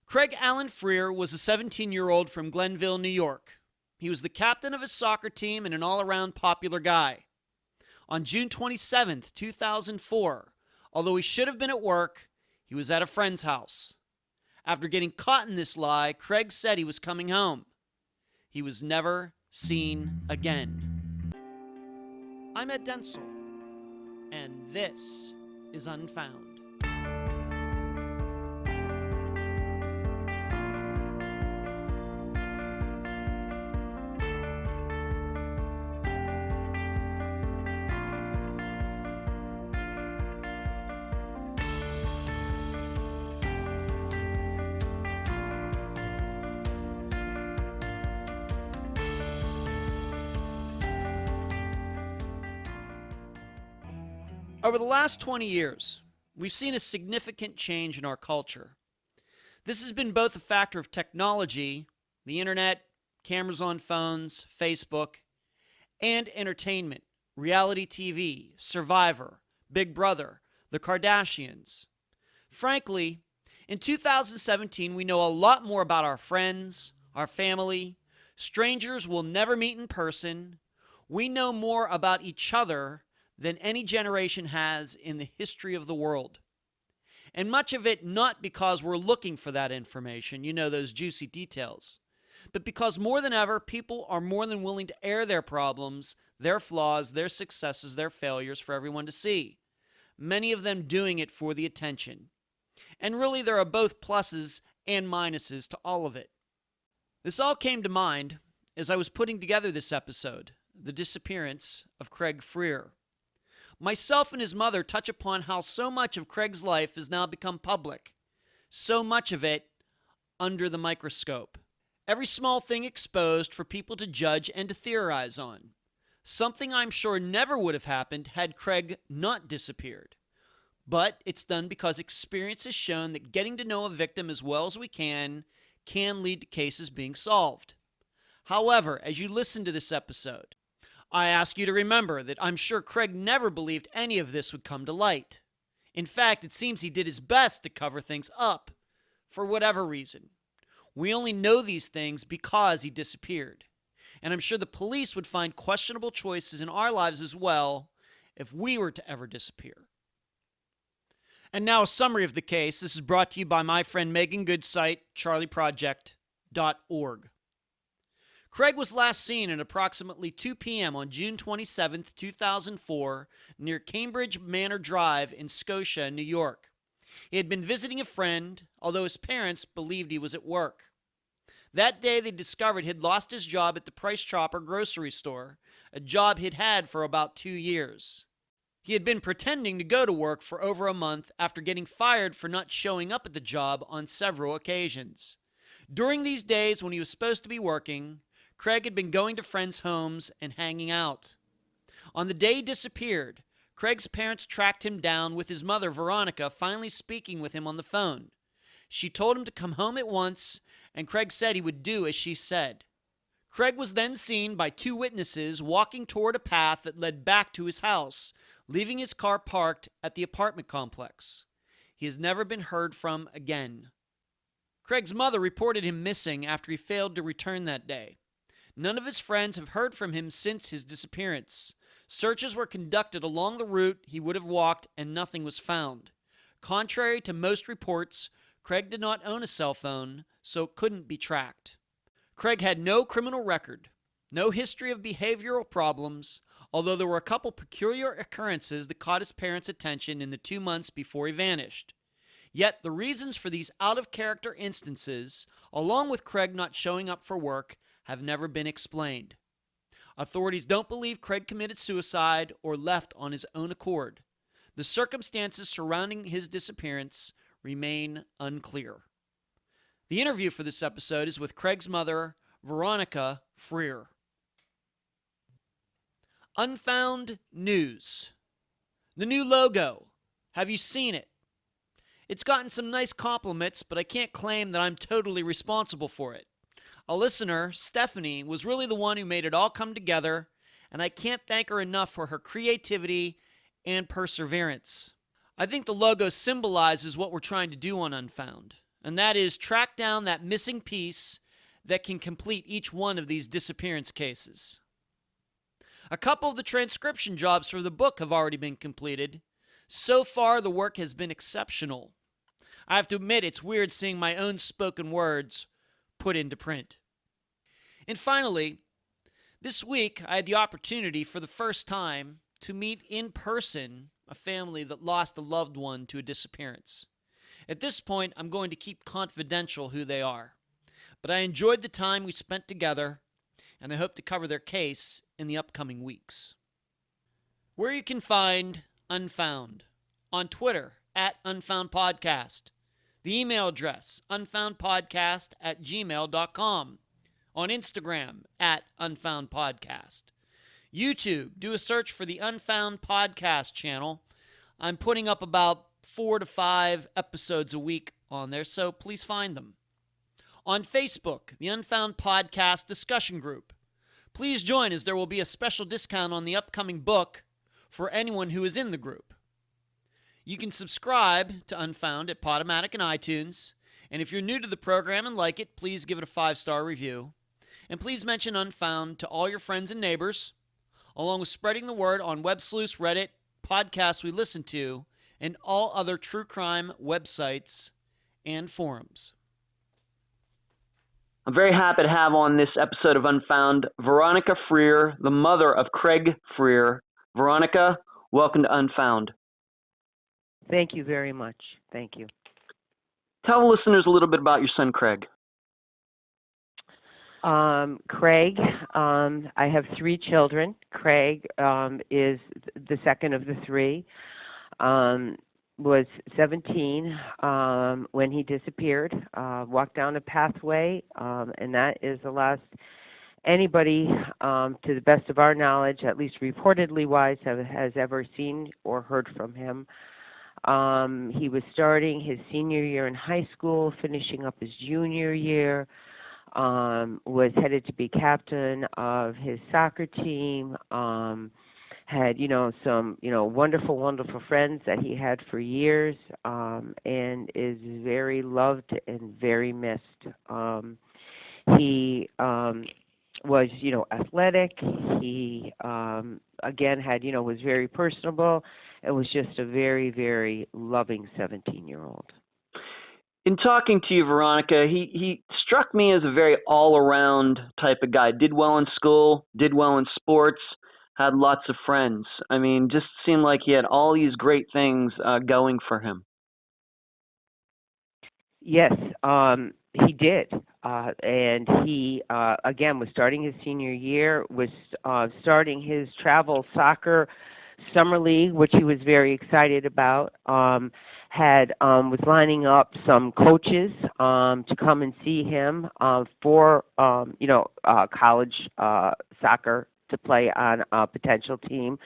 Craig Allen Frear was a 17-year-old from Glenville, New York. He was the captain of his soccer team and an all-around popular guy. On June 27, 2004, although he should have been at work, he was at a friend's house. After getting caught in this lie, Craig said he was coming home. He was never seen again. I'm Ed Densel, and this is Unfound. Over the last 20 years, we've seen a significant change in our culture. This has been both a factor of technology, the internet, cameras on phones, Facebook, and entertainment, reality TV, Survivor, Big Brother, The Kardashians. Frankly, in 2017, we know a lot more about our friends, our family, strangers we'll never meet in person. We know more about each other than any generation has in the history of the world. And much of it not because we're looking for that information, those juicy details, but because more than ever, people are more than willing to air their problems, their flaws, their successes, their failures for everyone to see. Many of them doing it for the attention. And really, there are both pluses and minuses to all of it. This all came to mind as I was putting together this episode, The Disappearance of Craig Frear. Myself and his mother touch upon how so much of Craig's life has now become public, so much of it under the microscope. Every small thing exposed for people to judge and to theorize on. Something I'm sure never would have happened had Craig not disappeared. But it's done because experience has shown that getting to know a victim as well as we can lead to cases being solved. However, as you listen to this episode, I ask you to remember that I'm sure Craig never believed any of this would come to light. In fact, it seems he did his best to cover things up, for whatever reason. We only know these things because he disappeared. And I'm sure the police would find questionable choices in our lives as well if we were to ever disappear. And now a summary of the case. This is brought to you by my friend Megan Good's site, charleyproject.org. Craig was last seen at approximately 2 p.m. on June 27, 2004, near Cambridge Manor Drive in Scotia, New York. He had been visiting a friend, although his parents believed he was at work. That day, they discovered he'd lost his job at the Price Chopper grocery store, a job he'd had for about 2 years. He had been pretending to go to work for over a month after getting fired for not showing up at the job on several occasions. During these days when he was supposed to be working, Craig had been going to friends' homes and hanging out. On the day he disappeared, Craig's parents tracked him down with his mother, Veronica, finally speaking with him on the phone. She told him to come home at once, and Craig said he would do as she said. Craig was then seen by 2 witnesses walking toward a path that led back to his house, leaving his car parked at the apartment complex. He has never been heard from again. Craig's mother reported him missing after he failed to return that day. None of his friends have heard from him since his disappearance. Searches were conducted along the route he would have walked, and nothing was found. Contrary to most reports, Craig did not own a cell phone, so it couldn't be tracked. Craig had no criminal record, no history of behavioral problems, although there were a couple peculiar occurrences that caught his parents' attention in the 2 months before he vanished. Yet the reasons for these out-of-character instances, along with Craig not showing up for work, have never been explained. Authorities don't believe Craig committed suicide or left on his own accord. The circumstances surrounding his disappearance remain unclear. The interview for this episode is with Craig's mother, Veronica Frear. Unfound news. The new logo. Have you seen it? It's gotten some nice compliments, but I can't claim that I'm totally responsible for it. A listener, Stephanie, was really the one who made it all come together, and I can't thank her enough for her creativity and perseverance. I think the logo symbolizes what we're trying to do on Unfound. and that is track down that missing piece that can complete each one of these disappearance cases. A couple of the transcription jobs for the book have already been completed. So far, the work has been exceptional. I have to admit, it's weird seeing my own spoken words put into print. And finally, this week, I had the opportunity for the first time to meet in person a family that lost a loved one to a disappearance. At this point, I'm going to keep confidential who they are, but I enjoyed the time we spent together, and I hope to cover their case in the upcoming weeks. Where you can find Unfound: on Twitter @UnfoundPodcast, the email address unfoundpodcast@gmail.com, on Instagram @UnfoundPodcast. YouTube, do a search for the Unfound Podcast channel. I'm putting up about 4 to 5 episodes a week on there, so please find them. On Facebook, the Unfound Podcast discussion group. Please join, as there will be a special discount on the upcoming book for anyone who is in the group. You can subscribe to Unfound at Podomatic and iTunes, and if you're new to the program and like it, please give it a 5-star review. And please mention Unfound to all your friends and neighbors, along with spreading the word on Websleuths, Reddit, podcasts we listen to, and all other true crime websites and forums. I'm very happy to have on this episode of Unfound Veronica Frear, the mother of Craig Frear. Veronica, welcome to Unfound. Thank you very much. Thank you. Tell the listeners a little bit about your son, Craig. Craig, I have 3 children. Craig is the second of the 3. Was 17 when he disappeared, walked down a pathway, and that is the last anybody, to the best of our knowledge, at least reportedly wise, has ever seen or heard from him. He was starting his senior year in high school, finishing up his junior year, was headed to be captain of his soccer team, had, some, wonderful, wonderful friends that he had for years, and is very loved and very missed. He was, athletic. He, again, had, was very personable, and was just a very, very loving 17-year-old. In talking to you, Veronica, he struck me as a very all-around type of guy. Did well in school, did well in sports, had lots of friends. I mean, just seemed like he had all these great things going for him. Yes, he did. And he, again, was starting his senior year, was starting his travel soccer summer league, which he was very excited about. Was lining up some coaches to come and see him for college soccer to play on a potential team.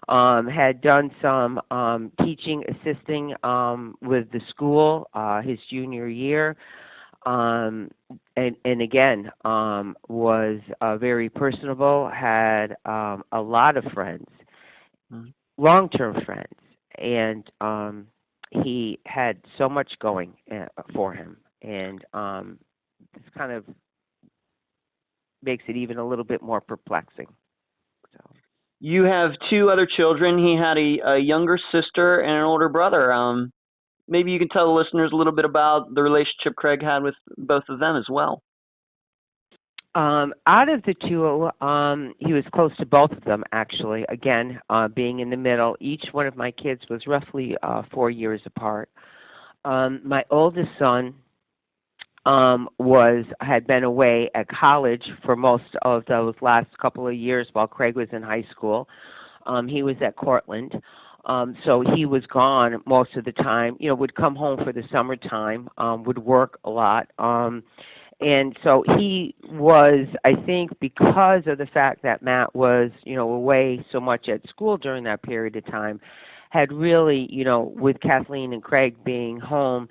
Had done some teaching, assisting with the school his junior year, and again was very personable. Had a lot of friends, long-term friends, and he had so much going for him, and this kind of makes it even a little bit more perplexing. So. You have 2 other children. He had a younger sister and an older brother. Maybe you can tell the listeners a little bit about the relationship Craig had with both of them as well. Out of the 2, he was close to both of them, actually. Again, being in the middle, each one of my kids was roughly 4 years apart. My oldest son had been away at college for most of those last couple of years while Craig was in high school. He was at Cortland. So he was gone most of the time, would come home for the summertime, would work a lot. And so he was, I think, because of the fact that Matt was, away so much at school during that period of time, had really, with Kathleen and Craig being home,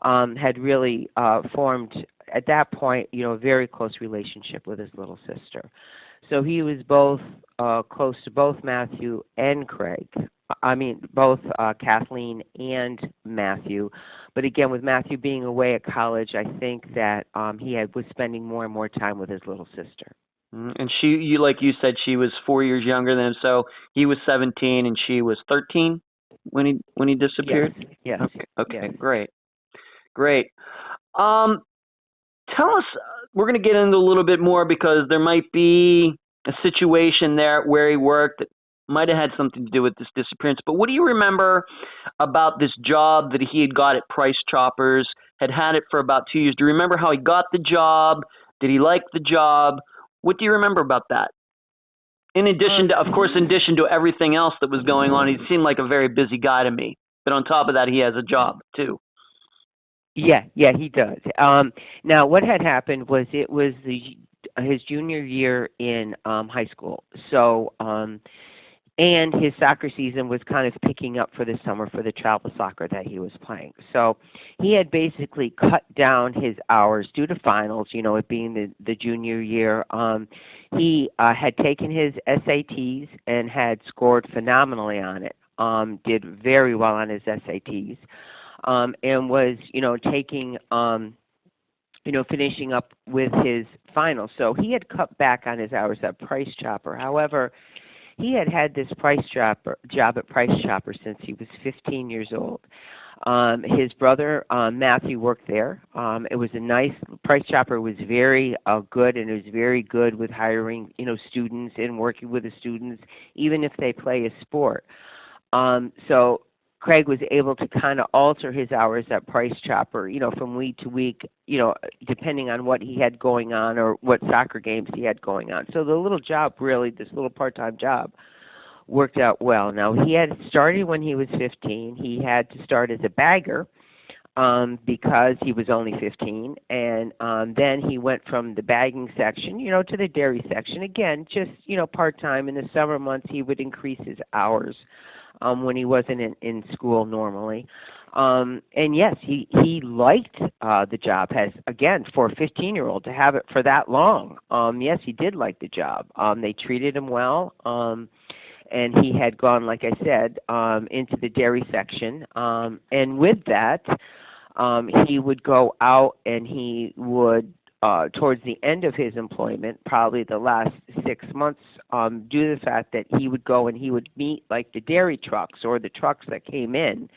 had really formed, at that point, a very close relationship with his little sister. So he was both close to both Matthew and Craig. I mean, both Kathleen and Matthew. But again, with Matthew being away at college, I think that was spending more and more time with his little sister. And like you said, she was 4 years younger than him, so he was 17 and she was 13 when he disappeared. Yes. Okay. Yes. Great. Tell us. We're going to get into a little bit more because there might be a situation there where he worked that might have had something to do with this disappearance. But what do you remember about this job that he had got at Price Choppers? Had it for about 2 years. Do you remember how he got the job? Did he like the job? What do you remember about that? In addition to everything else that was going on, he seemed like a very busy guy to me. But on top of that, he has a job too. Yeah, he does. Now, what had happened was it was his junior year in high school. So, and his soccer season was kind of picking up for the summer for the travel soccer that he was playing. So he had basically cut down his hours due to finals, it being the junior year. He had taken his SATs and had scored phenomenally on it, did very well on his SATs, and was, taking, finishing up with his finals. So he had cut back on his hours at Price Chopper. However, he had this job at Price Chopper since he was 15 years old. His brother, Matthew, worked there. It was a nice, Price Chopper was very good, and it was very good with hiring, students and working with the students, even if they play a sport. So Craig was able to kind of alter his hours at Price Chopper, from week to week, depending on what he had going on or what soccer games he had going on. So the little job, really, this little part-time job, worked out well. Now, he had started when he was 15. He had to start as a bagger because he was only 15. And then he went from the bagging section, to the dairy section. Again, just, part-time. In the summer months, he would increase his hours when he wasn't in school normally. And yes, he liked the job. Again, for a 15-year-old to have it for that long, yes, he did like the job. They treated him well, and he had gone, like I said, into the dairy section. And with that, he would go out and he would, towards the end of his employment, probably the last 6 months, due to the fact that he would go and he would meet like the dairy trucks or the trucks that came in,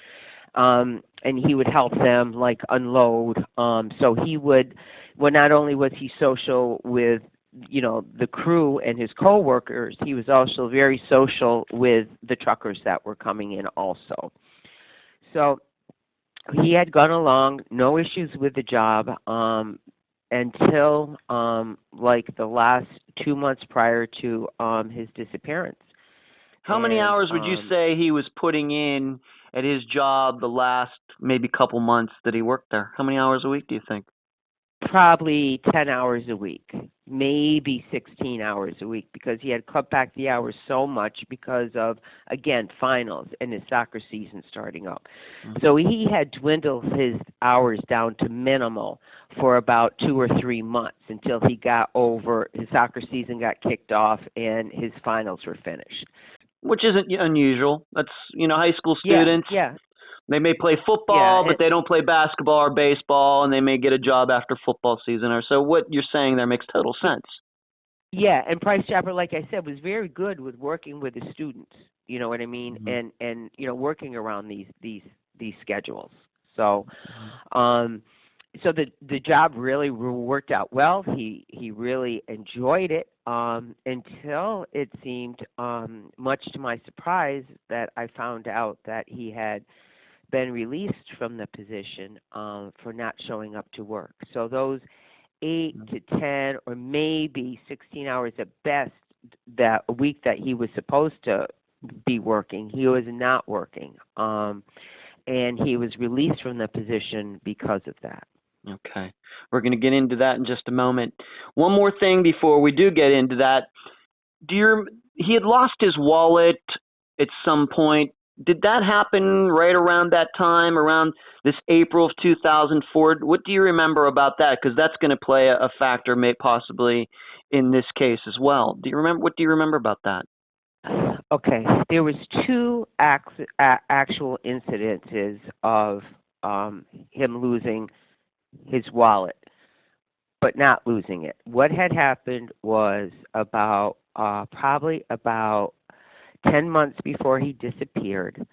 and he would help them like unload. So he would, well, not only was he social with, the crew and his co-workers, he was also very social with the truckers that were coming in also. So he had gone along, no issues with the job, until like the last 2 months prior to his disappearance. How many hours would you say he was putting in at his job the last maybe couple months that he worked there? How many hours a week do you think? Probably 10 hours a week, maybe 16 hours a week, because he had cut back the hours so much because of, again, finals and his soccer season starting up. Mm-hmm. So he had dwindled his hours down to minimal for about 2 or 3 months until he got over, his soccer season got kicked off and his finals were finished. Which isn't unusual. That's, high school students. Yeah. They may play football, but they don't play basketball or baseball, and they may get a job after football season. Or so what you're saying there makes total sense. Yeah, and Price Chopper, like I said, was very good with working with the students. You know what I mean? Mm-hmm. And working around these schedules. So, so the job really worked out well. He really enjoyed it until it seemed, much to my surprise, that I found out that he had been released from the position for not showing up to work. So those 8 to 10 or maybe 16 hours at best that a week that he was supposed to be working, he was not working. And he was released from the position because of that. Okay. We're going to get into that in just a moment. One more thing before we do get into that. He had lost his wallet at some point. Did that happen right around that time, around this April of 2004? What do you remember about that? Because that's going to play a factor, possibly, in this case as well. What do you remember about that? Okay, there was two actual incidences of him losing his wallet, but not losing it. What had happened was about probably about 10 months before he disappeared,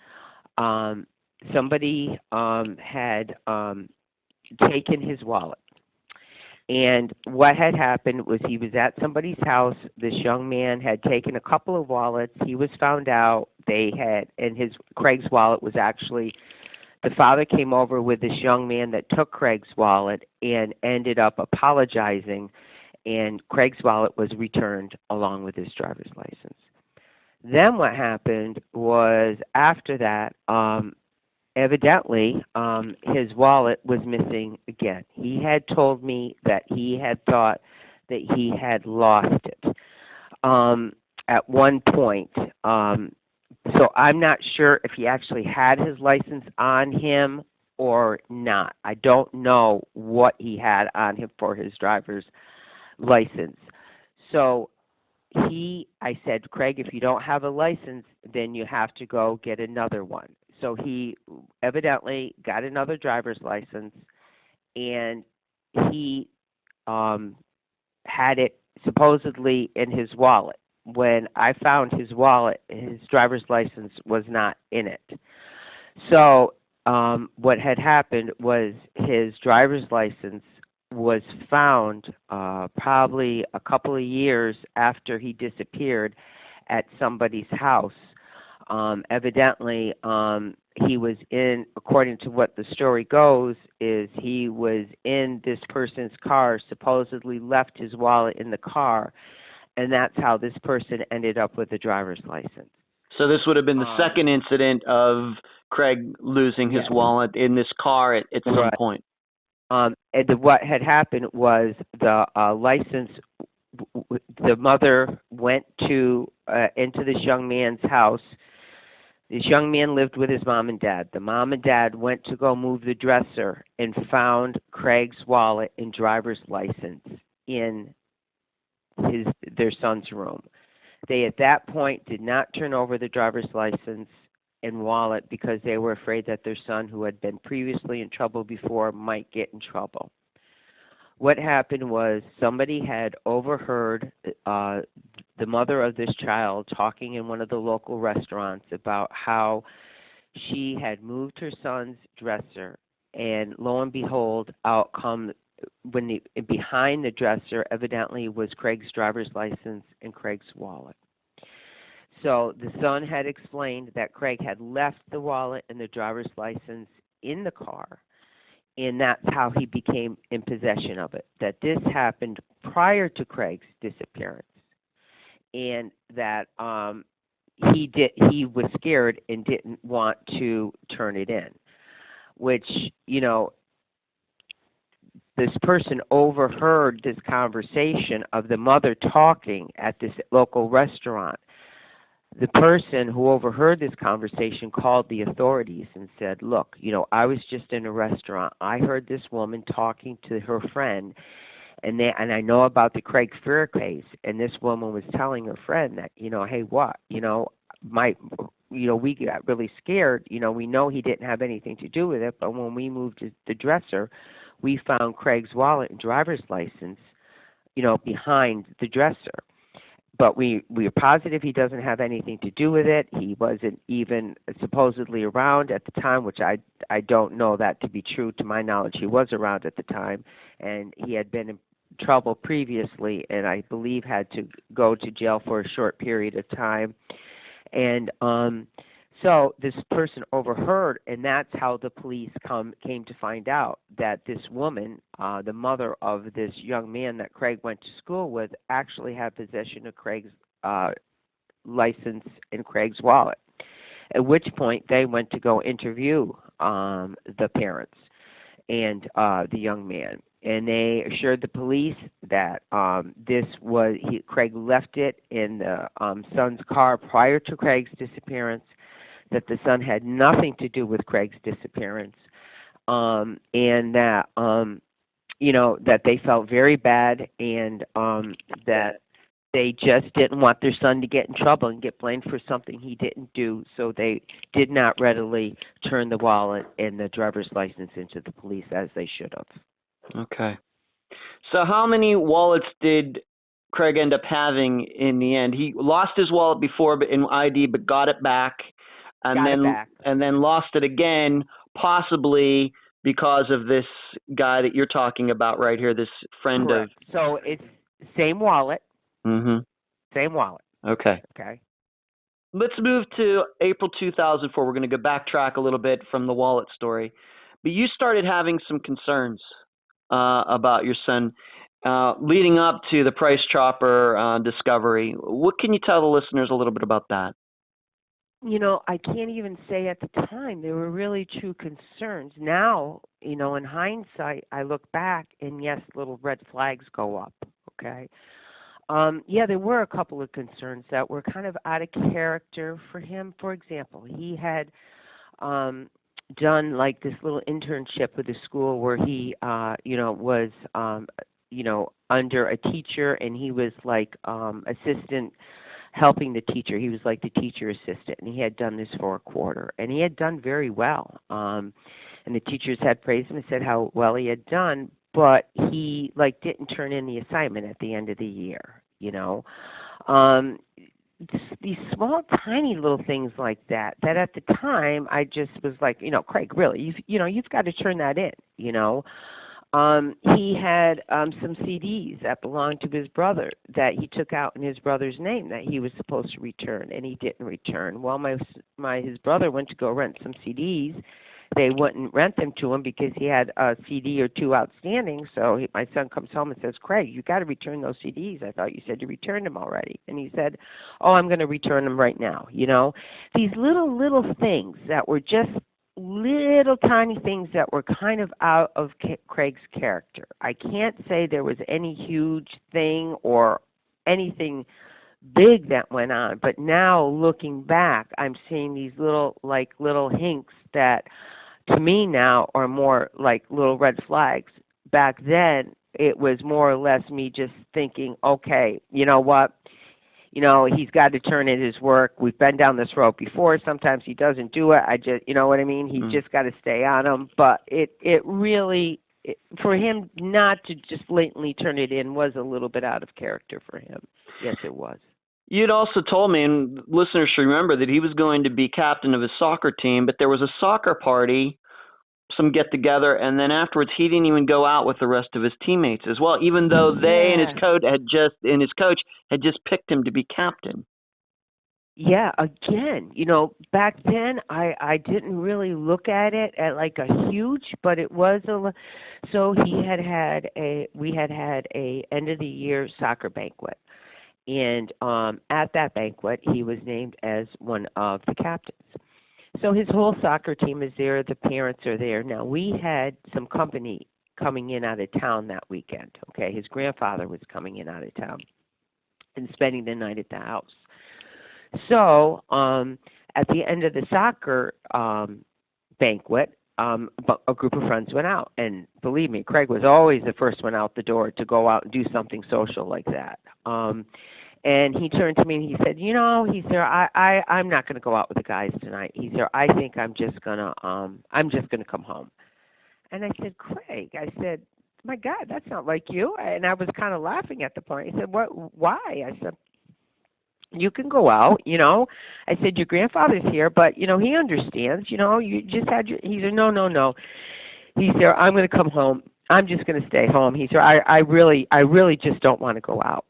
somebody had taken his wallet. And what had happened was he was at somebody's house. This young man had taken a couple of wallets. He was found out. Craig's wallet was actually, the father came over with this young man that took Craig's wallet and ended up apologizing, and Craig's wallet was returned along with his driver's license. Then what happened was after that, evidently, his wallet was missing again. He had told me that he had thought that he had lost it at one point. So I'm not sure if he actually had his license on him or not. I don't know what he had on him for his driver's license. So I said, Craig, if you don't have a license, then you have to go get another one. So he evidently got another driver's license, and he had it supposedly in his wallet. When I found his wallet, his driver's license was not in it. So what had happened was his driver's license was found probably a couple of years after he disappeared at somebody's house. Evidently, he was in, according to what the story goes, is he was in this person's car, supposedly left his wallet in the car, and that's how this person ended up with a driver's license. So this would have been the second incident of Craig losing his wallet in this car at some point. And what had happened was the license, the mother went into this young man's house. This young man lived with his mom and dad. The mom and dad went to go move the dresser and found Craig's wallet and driver's license in their son's room. They, at that point, did not turn over the driver's license and wallet because they were afraid that their son, who had been previously in trouble before, might get in trouble. What happened was somebody had overheard the mother of this child talking in one of the local restaurants about how she had moved her son's dresser, and lo and behold, out come behind the dresser evidently was Craig's driver's license and Craig's wallet. So the son had explained that Craig had left the wallet and the driver's license in the car, and that's how he became in possession of it. That this happened prior to Craig's disappearance, and that he was scared and didn't want to turn it in, which, this person overheard this conversation of the mother talking at this local restaurant. The person who overheard this conversation called the authorities and said, look, I was just in a restaurant. I heard this woman talking to her friend, and I know about the Craig Frear case, and this woman was telling her friend that, hey, what? We got really scared. We know he didn't have anything to do with it, but when we moved the dresser, we found Craig's wallet and driver's license, behind the dresser. But we are positive he doesn't have anything to do with it. He wasn't even supposedly around at the time, which I don't know that to be true. To my knowledge, he was around at the time, and he had been in trouble previously, and I believe had to go to jail for a short period of time. And so this person overheard, and that's how the police came to find out that this woman, the mother of this young man that Craig went to school with, actually had possession of Craig's license and Craig's wallet. At which point they went to go interview the parents and the young man. And they assured the police that Craig left it in the son's car prior to Craig's disappearance, that the son had nothing to do with Craig's disappearance, and that, that they felt very bad, and that they just didn't want their son to get in trouble and get blamed for something he didn't do, so they did not readily turn the wallet and the driver's license into the police as they should have. Okay. So how many wallets did Craig end up having in the end? He lost his wallet before in ID, but got it back, and then lost it again, possibly because of this guy that you're talking about right here, this friend Correct. of. So it's same wallet. Mm-hmm. Same wallet. Okay. Okay. Let's move to April 2004. We're going to go backtrack a little bit from the wallet story. But you started having some concerns about your son leading up to the Price Chopper discovery. What can you tell the listeners a little bit about that? I can't even say at the time they were really true concerns. Now, in hindsight, I look back and yes, little red flags go up. Okay. Yeah, there were a couple of concerns that were kind of out of character for him. For example, he had done like this little internship with the school where he, was, under a teacher, and he was like assistant helping the teacher. He was like the teacher assistant, and he had done this for a quarter, and he had done very well. And the teachers had praised him and said how well he had done, but he didn't turn in the assignment at the end of the year. These small, tiny little things like that at the time I just was like, Craig, really, you've got to turn that in. He had some CDs that belonged to his brother that he took out in his brother's name that he was supposed to return, and he didn't return. Well, his brother went to go rent some CDs. They wouldn't rent them to him because he had a CD or two outstanding. So my son comes home and says, Craig, you got to return those CDs. I thought you said you returned them already. And he said, oh, I'm going to return them right now. These little things that were just little tiny things that were kind of out of Craig's character. I can't say there was any huge thing or anything big that went on, but now looking back, I'm seeing these little hinks that to me now are more like little red flags. Back then, it was more or less me just thinking, okay, you know what? He's got to turn in his work. We've been down this road before. Sometimes he doesn't do it. I just, you know what I mean? He's just got to stay on him. But it really, for him not to just blatantly turn it in was a little bit out of character for him. Yes, it was. You'd also told me, and listeners should remember, that he was going to be captain of his soccer team, but there was a soccer party, some get-together, and then afterwards he didn't even go out with the rest of his teammates as well, even though they and his coach had just picked him to be captain. Yeah, again, back then I didn't really look at it at like a huge, but it was so we had had a end of the year soccer banquet. And at that banquet, he was named as one of the captains. So his whole soccer team is there. The parents are there. Now, we had some company coming in out of town that weekend. Okay, his grandfather was coming in out of town and spending the night at the house. So at the end of the soccer banquet, a group of friends went out. And believe me, Craig was always the first one out the door to go out and do something social like that. And he turned to me and he said, he said, I'm not going to go out with the guys tonight. He said, I think I'm just going to come home. And I said, Craig, I said, my God, that's not like you. And I was kind of laughing at the point. He said, what, why? I said, you can go out, I said, your grandfather's here, but, he understands, you just had he said, no. He said, I'm going to come home. I'm just going to stay home. He said, I really just don't want to go out.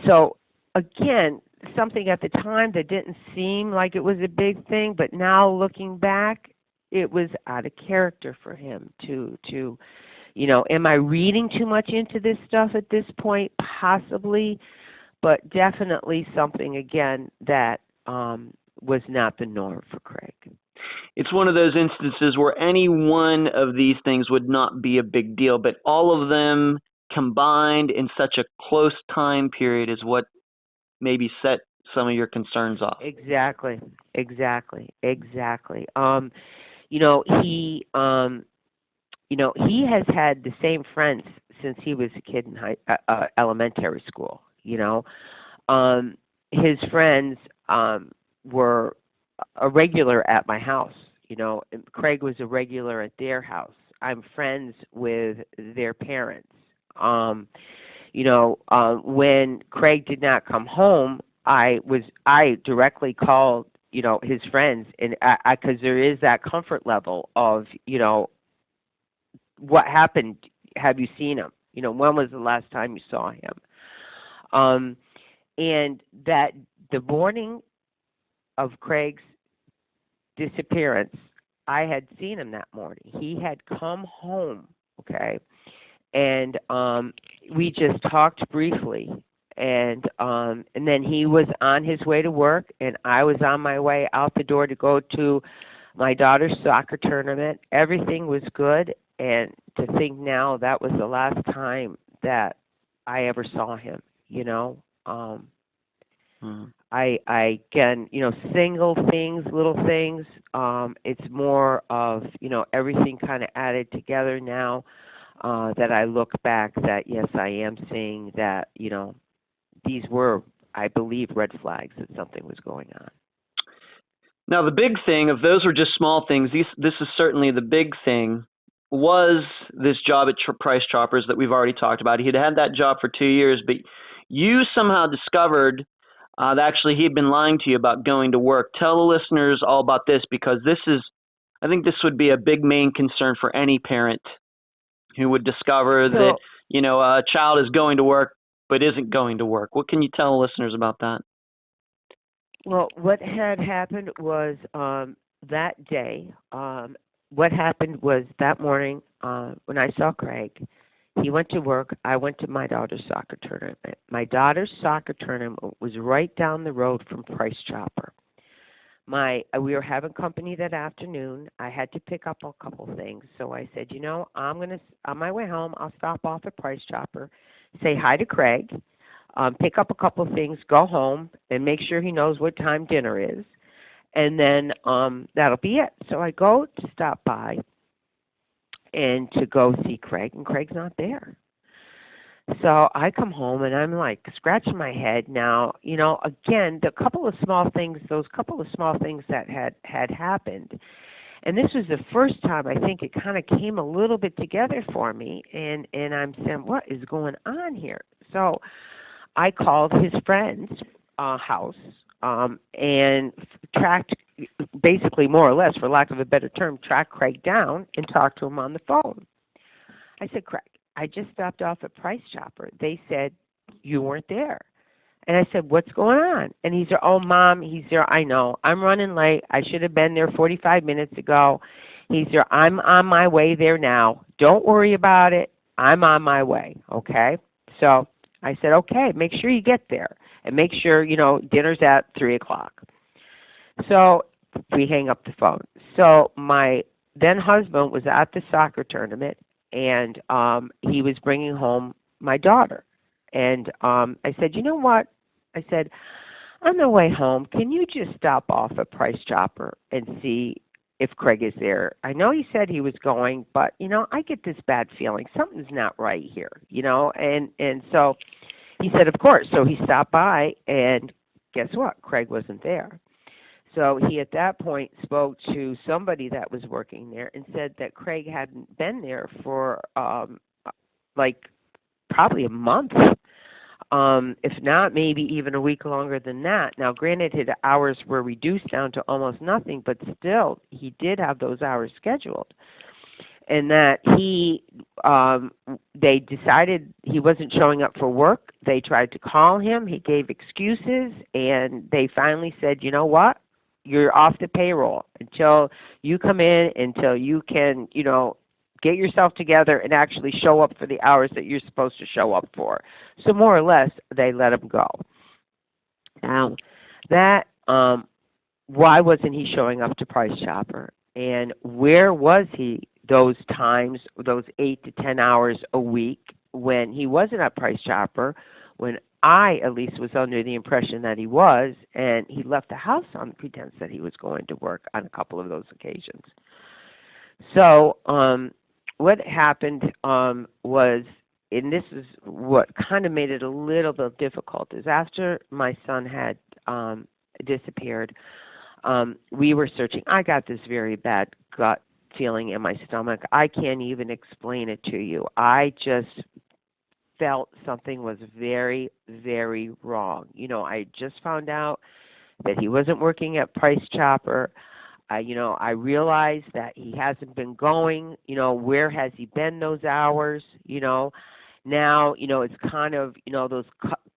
So again, something at the time that didn't seem like it was a big thing, but now looking back, it was out of character for him to am I reading too much into this stuff at this point? Possibly, but definitely something again that was not the norm for Craig. It's one of those instances where any one of these things would not be a big deal, but all of them combined in such a close time period is what maybe set some of your concerns off. Exactly. He he has had the same friends since he was a kid in elementary school. His friends were a regular at my house. And Craig was a regular at their house. I'm friends with their parents. When Craig did not come home, I directly called, his friends, and because there is that comfort level of, what happened? Have you seen him? When was the last time you saw him? And that the morning of Craig's disappearance, I had seen him that morning. He had come home, okay, and we just talked briefly, and then he was on his way to work, and I was on my way out the door to go to my daughter's soccer tournament. Everything was good, and to think now that was the last time that I ever saw him. I can, single things, little things. It's more of, everything kind of added together now that I look back that, yes, I am seeing that, these were, I believe, red flags that something was going on. Now, the big thing, if those were just small things, this is certainly the big thing, was this job at Price Choppers that we've already talked about. He had had that job for 2 years, but you somehow discovered that actually he had been lying to you about going to work. Tell the listeners all about this, because I think this would be a big main concern for any parent who would discover that, a child is going to work but isn't going to work. What can you tell the listeners about that? Well, what had happened was that day, what happened was that morning when I saw Craig, he went to work. I went to my daughter's soccer tournament. My daughter's soccer tournament was right down the road from Price Chopper. We were having company that afternoon. I had to pick up a couple things. So I said, I'm going to, on my way home, I'll stop off at Price Chopper, say hi to Craig, pick up a couple things, go home, and make sure he knows what time dinner is. And then that'll be it. So I go to stop by and to go see Craig, and Craig's not there. So I come home, and I'm like scratching my head. Now, again, those couple of small things that had happened, and this was the first time I think it kind of came a little bit together for me, and I'm saying, what is going on here? So I called his friend's house and tracked, basically more or less, for lack of a better term, tracked Craig down and talked to him on the phone. I said, Craig, I just stopped off at Price Chopper. They said you weren't there. And I said, what's going on? And he said, oh, Mom, I know, I'm running late. I should have been there 45 minutes ago. He said, I'm on my way there now. Don't worry about it. I'm on my way, okay? So I said, okay, make sure you get there. And make sure, dinner's at 3 o'clock. So we hang up the phone. So my then husband was at the soccer tournament, and he was bringing home my daughter. And I said, you know what? I said, on the way home, can you just stop off at Price Chopper and see if Craig is there? I know he said he was going, but, I get this bad feeling. Something's not right here, And so he said, of course. So he stopped by, and guess what? Craig wasn't there. So he, at that point, spoke to somebody that was working there and said that Craig hadn't been there for, probably a month, if not maybe even a week longer than that. Now, granted, his hours were reduced down to almost nothing, but still, he did have those hours scheduled. And that they decided he wasn't showing up for work. They tried to call him. He gave excuses, and they finally said, you know what? You're off the payroll until you come in, until you can, get yourself together and actually show up for the hours that you're supposed to show up for. So more or less, they let him go. Now, that, why wasn't he showing up to Price Chopper? And where was he those times, those 8 to 10 hours a week when he wasn't at Price Chopper, when I, at least, was under the impression that he was, and he left the house on the pretense that he was going to work on a couple of those occasions. So what happened was, and this is what kind of made it a little bit difficult, is after my son had disappeared, we were searching. I got this very bad gut feeling in my stomach. I can't even explain it to you. I just felt something was very, very wrong. You know, I just found out that he wasn't working at Price Chopper. I realized that he hasn't been going. You know, where has he been those hours? You know, now, you know, it's kind of, you know, those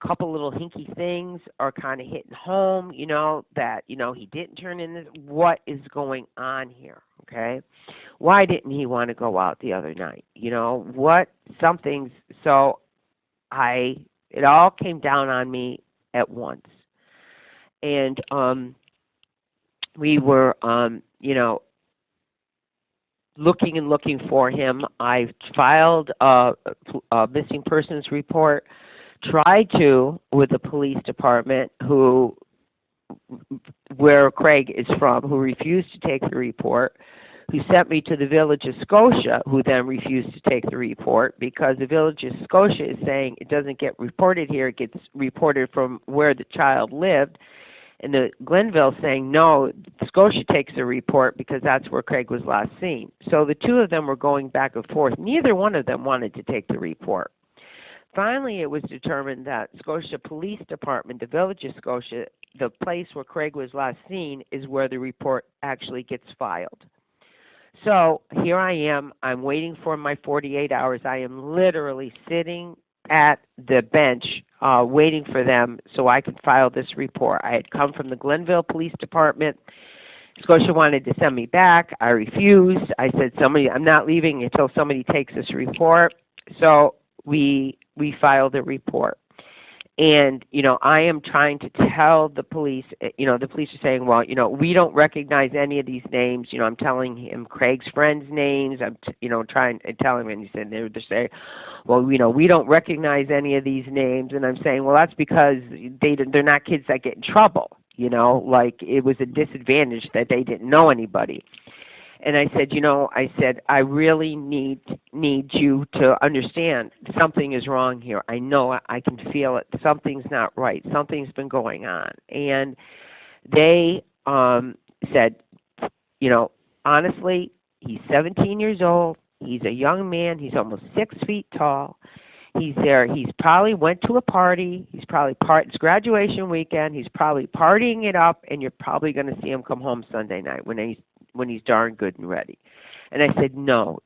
couple little hinky things are kind of hitting home, you know, that, you know, he didn't turn in this. What is going on here? Okay. Why didn't he want to go out the other night? You know, something's, so it all came down on me at once. And, we were, you know, looking for him. I filed a missing persons report, tried to with the police department, where Craig is from, who refused to take the report, who sent me to the Village of Scotia, who then refused to take the report because the Village of Scotia is saying it doesn't get reported here, it gets reported from where the child lived. And the Glenville saying, no, Scotia takes the report because that's where Craig was last seen. So the two of them were going back and forth. Neither one of them wanted to take the report. Finally, it was determined that Scotia Police Department, the Village of Scotia, the place where Craig was last seen, is where the report actually gets filed. So here I am. I'm waiting for my 48 hours. I am literally sitting at the bench waiting for them so I could file this report. I had come from the Glenville Police Department. Scotia wanted to send me back. I refused. I said, I'm not leaving until somebody takes this report. So we filed the report. And, you know, I am trying to tell the police, you know, the police are saying, well, you know, we don't recognize any of these names. You know, I'm telling him Craig's friends' names. I'm, trying to tell him, and he said, they're saying, well, you know, we don't recognize any of these names. And I'm saying, well, that's because they're not kids that get in trouble. You know, like it was a disadvantage that they didn't know anybody. And I said, I really need you to understand something is wrong here. I know I can feel it. Something's not right. Something's been going on. And they said, you know, honestly, he's 17 years old. He's a young man. He's almost 6 feet tall. He's there. He's probably went to a party. He's probably it's graduation weekend. He's probably partying it up, and you're probably going to see him come home Sunday night when he's darn good and ready. And I said, no.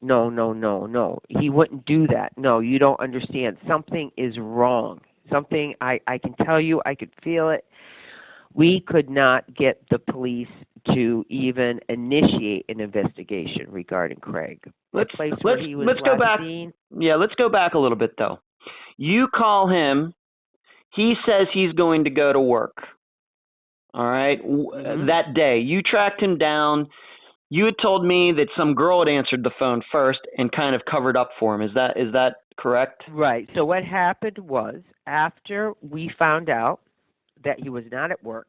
He wouldn't do that. No, you don't understand. Something is wrong. Something, I can tell you, I could feel it. We could not get the police to even initiate an investigation regarding Craig. Let's go back. Yeah, let's go back a little bit, though. You call him. He says he's going to go to work. All right? Mm-hmm. That day, you tracked him down. You had told me that some girl had answered the phone first and kind of covered up for him. Is that correct? Right. So what happened was, after we found out that he was not at work,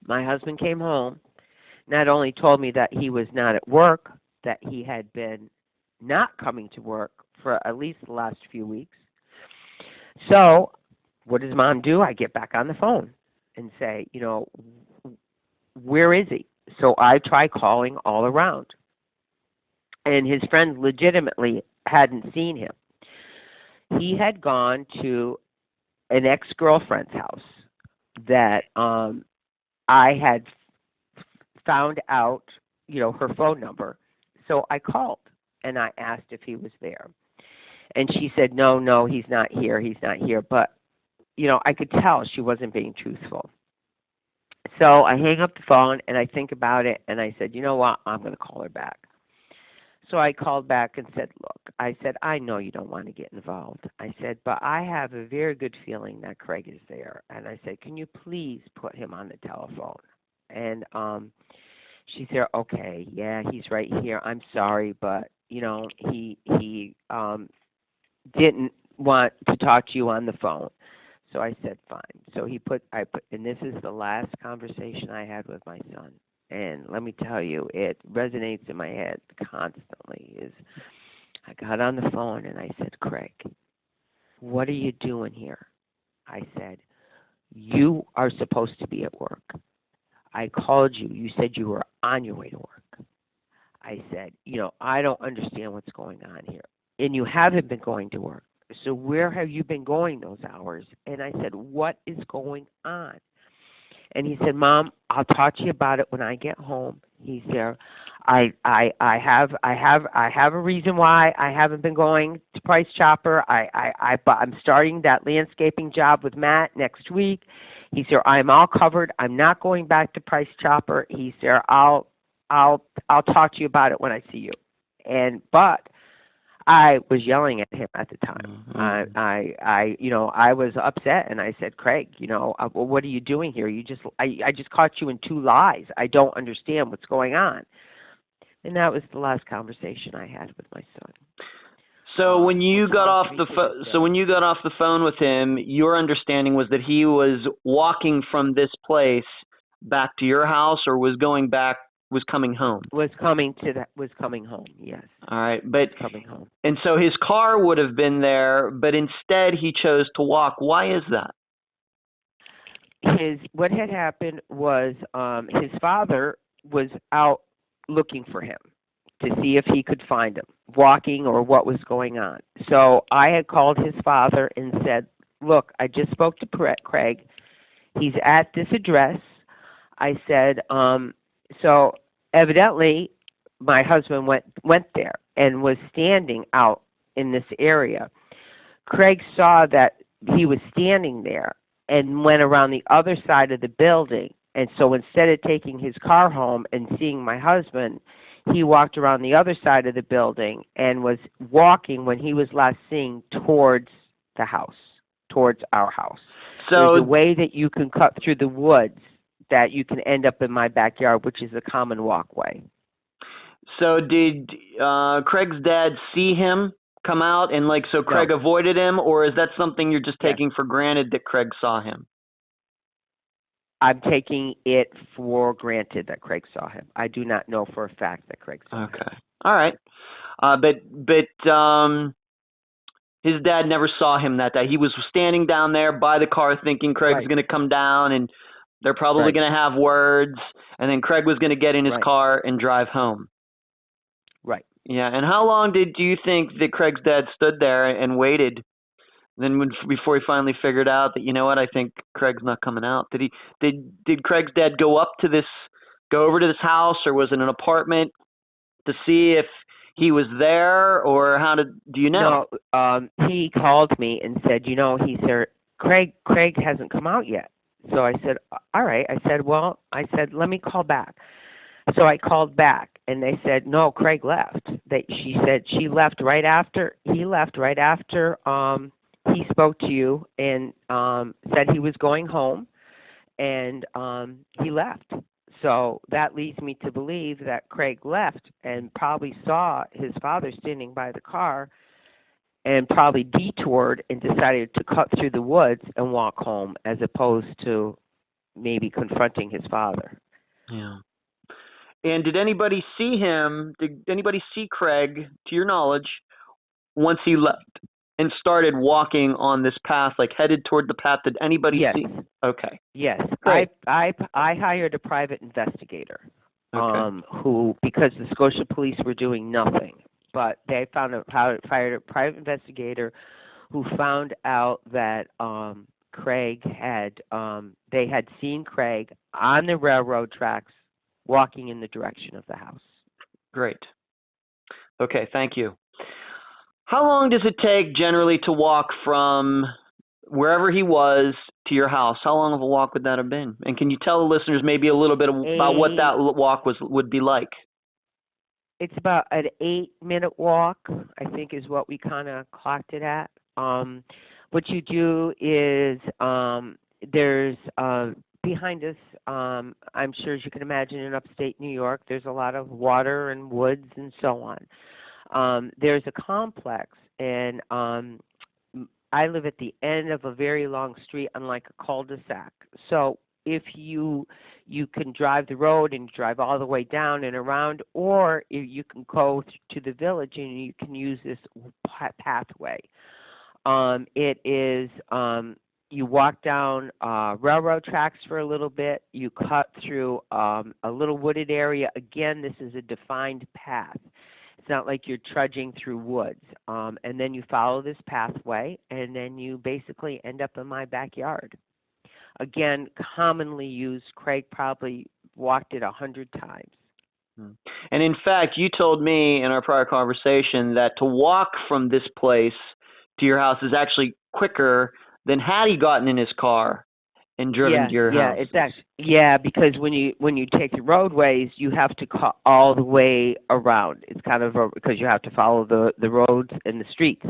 my husband came home, not only told me that he was not at work, that he had been not coming to work for at least the last few weeks. So what does Mom do? I get back on the phone and say, you know, where is he? So I try calling all around. And his friends legitimately hadn't seen him. He had gone to an ex-girlfriend's house that I had found out, you know, her phone number. So I called and I asked if he was there. And she said, no, he's not here. But, you know, I could tell she wasn't being truthful. So I hang up the phone and I think about it and I said, you know what, I'm going to call her back. So I called back and said, look, I said, I know you don't want to get involved. I said, but I have a very good feeling that Craig is there. And I said, can you please put him on the telephone? And she said, okay, yeah, he's right here. I'm sorry, but, you know, he didn't want to talk to you on the phone. So I said, fine. So and this is the last conversation I had with my son. And let me tell you, it resonates in my head constantly, is I got on the phone and I said, Craig, what are you doing here? I said, you are supposed to be at work. I called you. You said you were on your way to work. I said, I don't understand what's going on here. And you haven't been going to work. So where have you been going those hours? And I said, what is going on? And he said, Mom, I'll talk to you about it when I get home. He said, I have a reason why I haven't been going to Price Chopper. I'm starting that landscaping job with Matt next week. He said, I'm all covered. I'm not going back to Price Chopper. He said, I'll talk to you about it when I see you. But I was yelling at him at the time. Mm-hmm. I was upset, and I said, Craig, what are you doing here? I just caught you in two lies. I don't understand what's going on. And that was the last conversation I had with my son. So when you got off the phone with him, your understanding was that he was walking from this place back to your house, or was coming home? Was coming home, yes. All right, but coming home. And so his car would have been there, but instead he chose to walk. Why is that? What had happened was his father was out looking for him to see if he could find him, walking or what was going on. So I had called his father and said, look, I just spoke to Craig. He's at this address. I said, so evidently my husband went there and was standing out in this area. Craig saw that he was standing there and went around the other side of the building. And so instead of taking his car home and seeing my husband, he walked around the other side of the building and was walking, when he was last seen, towards the house, towards our house. So there's a way that you can cut through the woods that you can end up in my backyard, which is a common walkway. So did Craig's dad see him come out, and so Craig avoided him, or is that something you're just taking for granted that Craig saw him? I'm taking it for granted that Craig saw him. I do not know for a fact that Craig saw him. Okay. All right. But his dad never saw him that day. He was standing down there by the car thinking Craig's going to come down and they're probably going to have words, and then Craig was going to get in his car and drive home. Right. Yeah. And how long do you think that Craig's dad stood there and waited? Before he finally figured out that, I think Craig's not coming out. Did Craig's dad go over to this house, or was it an apartment, to see if he was there, or do you know? No, he called me and said, he said, Craig hasn't come out yet. So I said, all right. I said, let me call back. So I called back, and they said, no, Craig left. She said he left right after he spoke to you and said he was going home, and he left. So that leads me to believe that Craig left and probably saw his father standing by the car and probably detoured and decided to cut through the woods and walk home, as opposed to maybe confronting his father. Yeah. And did anybody see him? Did anybody see Craig, to your knowledge, once he left and started walking on this path, headed toward the path? Did anybody see? Okay. Yes. Great. I hired a private investigator, who, because the Scotia police were doing nothing, but they hired a private investigator who found out that Craig they had seen Craig on the railroad tracks walking in the direction of the house. Great. Okay, thank you. How long does it take generally to walk from wherever he was to your house? How long of a walk would that have been? And can you tell the listeners maybe a little bit about what that walk would be like? It's about an 8-minute walk, I think, is what we kind of clocked it at. What you do is there's behind us, I'm sure, as you can imagine, in upstate New York, there's a lot of water and woods and so on. There's a complex, and I live at the end of a very long street, unlike a cul-de-sac. So if you can drive the road and drive all the way down and around, or if you can go to the village and you can use this pathway. It is you walk down railroad tracks for a little bit. You cut through a little wooded area. Again, this is a defined path. It's not like you're trudging through woods. And then you follow this pathway, and then you basically end up in my backyard. Again, commonly used. Craig probably walked it 100 times. And in fact, you told me in our prior conversation that to walk from this place to your house is actually quicker than had he gotten in his car and driven to your house. It's actually, because when you take the roadways, you have to cut all the way around. It's kind of because you have to follow the roads and the streets.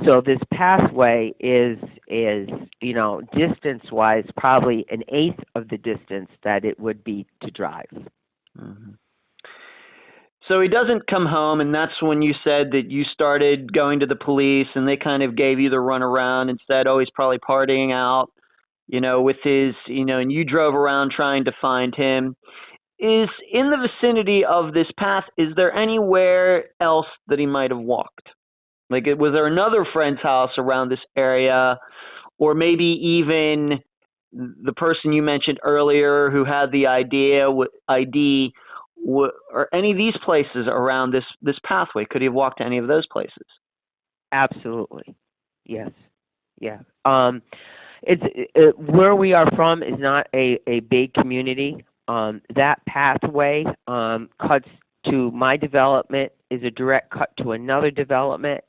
So this pathway is distance-wise probably an eighth of the distance that it would be to drive. Mm-hmm. So he doesn't come home, and that's when you said that you started going to the police, and they kind of gave you the runaround and said, oh, he's probably partying out, with his, and you drove around trying to find him. Is in the vicinity of this path, is there anywhere else that he might have walked? Like, was there another friend's house around this area, or maybe even the person you mentioned earlier who had the ID, or any of these places around this pathway? Could he have walked to any of those places? Absolutely, yes, yeah. Where we are from is not a big community. That pathway cuts to my development, is a direct cut to another development.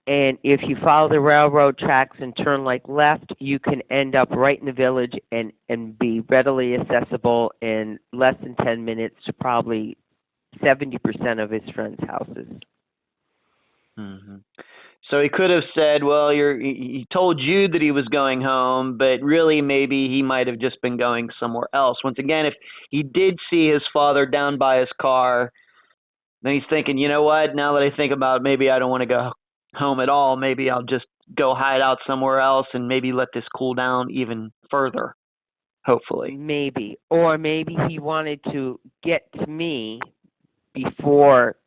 And if you follow the railroad tracks and turn left, you can end up right in the village and be readily accessible in less than 10 minutes to probably 70% of his friends' houses. Mm-hmm. So he could have said, well, he told you that he was going home, but really maybe he might have just been going somewhere else. Once again, if he did see his father down by his car, then he's thinking, you know what, now that I think about it, maybe I don't want to go home at all. Maybe I'll just go hide out somewhere else and maybe let this cool down even further, hopefully. Maybe. Or maybe he wanted to get to me before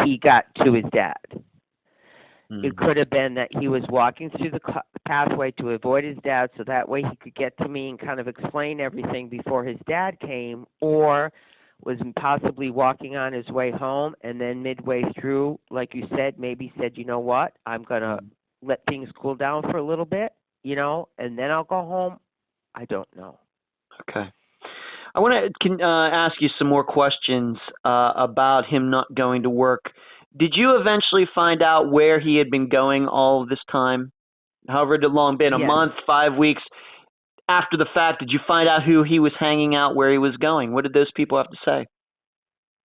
he got to his dad. Mm-hmm. It could have been that he was walking through the pathway to avoid his dad so that way he could get to me and kind of explain everything before his dad came, or was possibly walking on his way home, and then midway through, like you said, maybe said, you know what, I'm going to let things cool down for a little bit, and then I'll go home. I don't know. Okay. I want to ask you some more questions about him not going to work. Did you eventually find out where he had been going all of this time? However long been, a month, 5 weeks? After the fact, did you find out who he was hanging out, where he was going? What did those people have to say?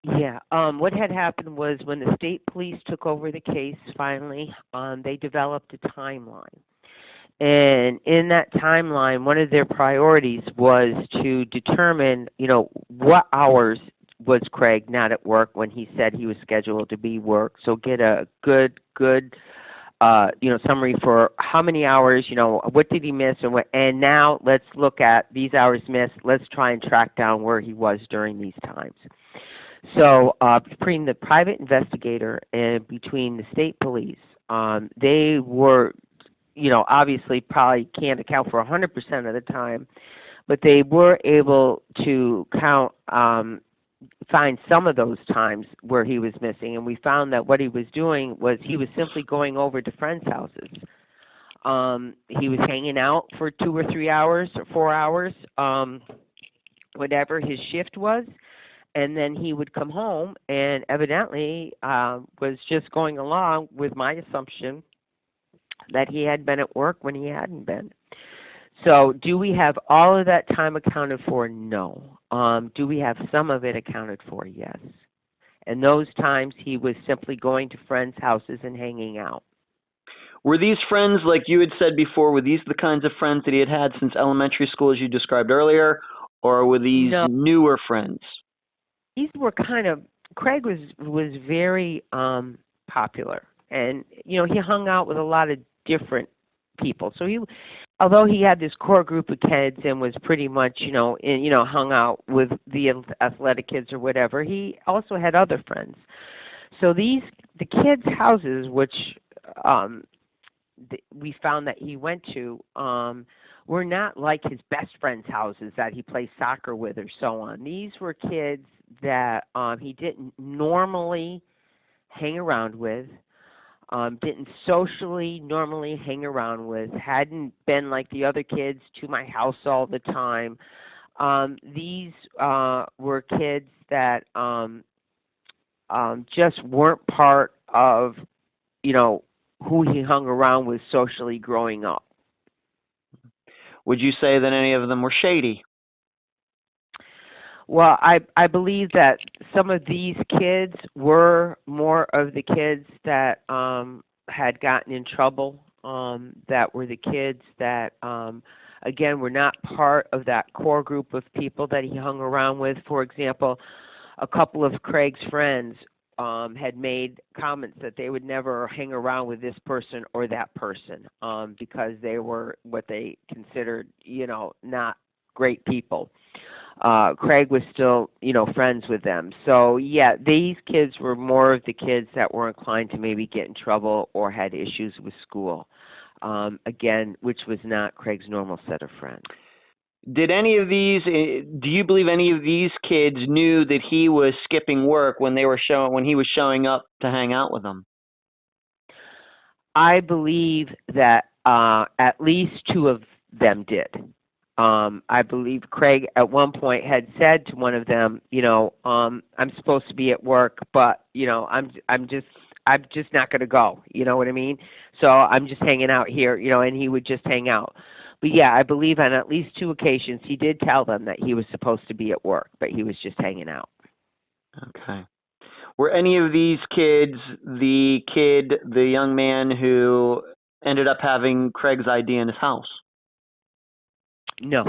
Yeah. What had happened was when the state police took over the case, finally, they developed a timeline. And in that timeline, one of their priorities was to determine, what hours was Craig not at work when he said he was scheduled to be work. So get a good summary for how many hours, what did he miss, and now let's look at these hours missed. Let's try and track down where he was during these times. So between the private investigator and between the state police, they were, obviously probably can't account for 100% of the time, but they were able to find some of those times where he was missing, and we found that what he was doing was he was simply going over to friends' houses. He was hanging out for 2 or 3 hours or 4 hours, whatever his shift was, and then he would come home and evidently was just going along with my assumption that he had been at work when he hadn't been. So do we have all of that time accounted for? No. Do we have some of it accounted for? Yes. And those times he was simply going to friends' houses and hanging out. Were these friends, like you had said before, were these the kinds of friends that he had had since elementary school, as you described earlier, or were these newer friends? These were Craig was very popular, and he hung out with a lot of different people. So although he had this core group of kids and was pretty much, hung out with the athletic kids or whatever, he also had other friends. So the kids' houses, which we found that he went to, were not like his best friends' houses that he plays soccer with or so on. These were kids that he didn't normally hang around with, didn't socially normally hang around with, hadn't been like the other kids to my house all the time. These were kids that just weren't part of, who he hung around with socially growing up. Would you say that any of them were shady? Well, I believe that some of these kids were more of the kids that had gotten in trouble, that were the kids that, again, were not part of that core group of people that he hung around with. For example, a couple of Craig's friends had made comments that they would never hang around with this person or that person because they were what they considered, not great people. Craig was still, friends with them. So, yeah, these kids were more of the kids that were inclined to maybe get in trouble or had issues with school, again, which was not Craig's normal set of friends. Did any of these? Do you believe any of these kids knew that he was skipping work when he was showing up to hang out with them? I believe that at least two of them did. I believe Craig at one point had said to one of them, I'm supposed to be at work, but I'm just not going to go. You know what I mean? So I'm just hanging out here, and he would just hang out. But yeah, I believe on at least two occasions he did tell them that he was supposed to be at work, but he was just hanging out. Okay. Were any of these kids the young man who ended up having Craig's ID in his house? No.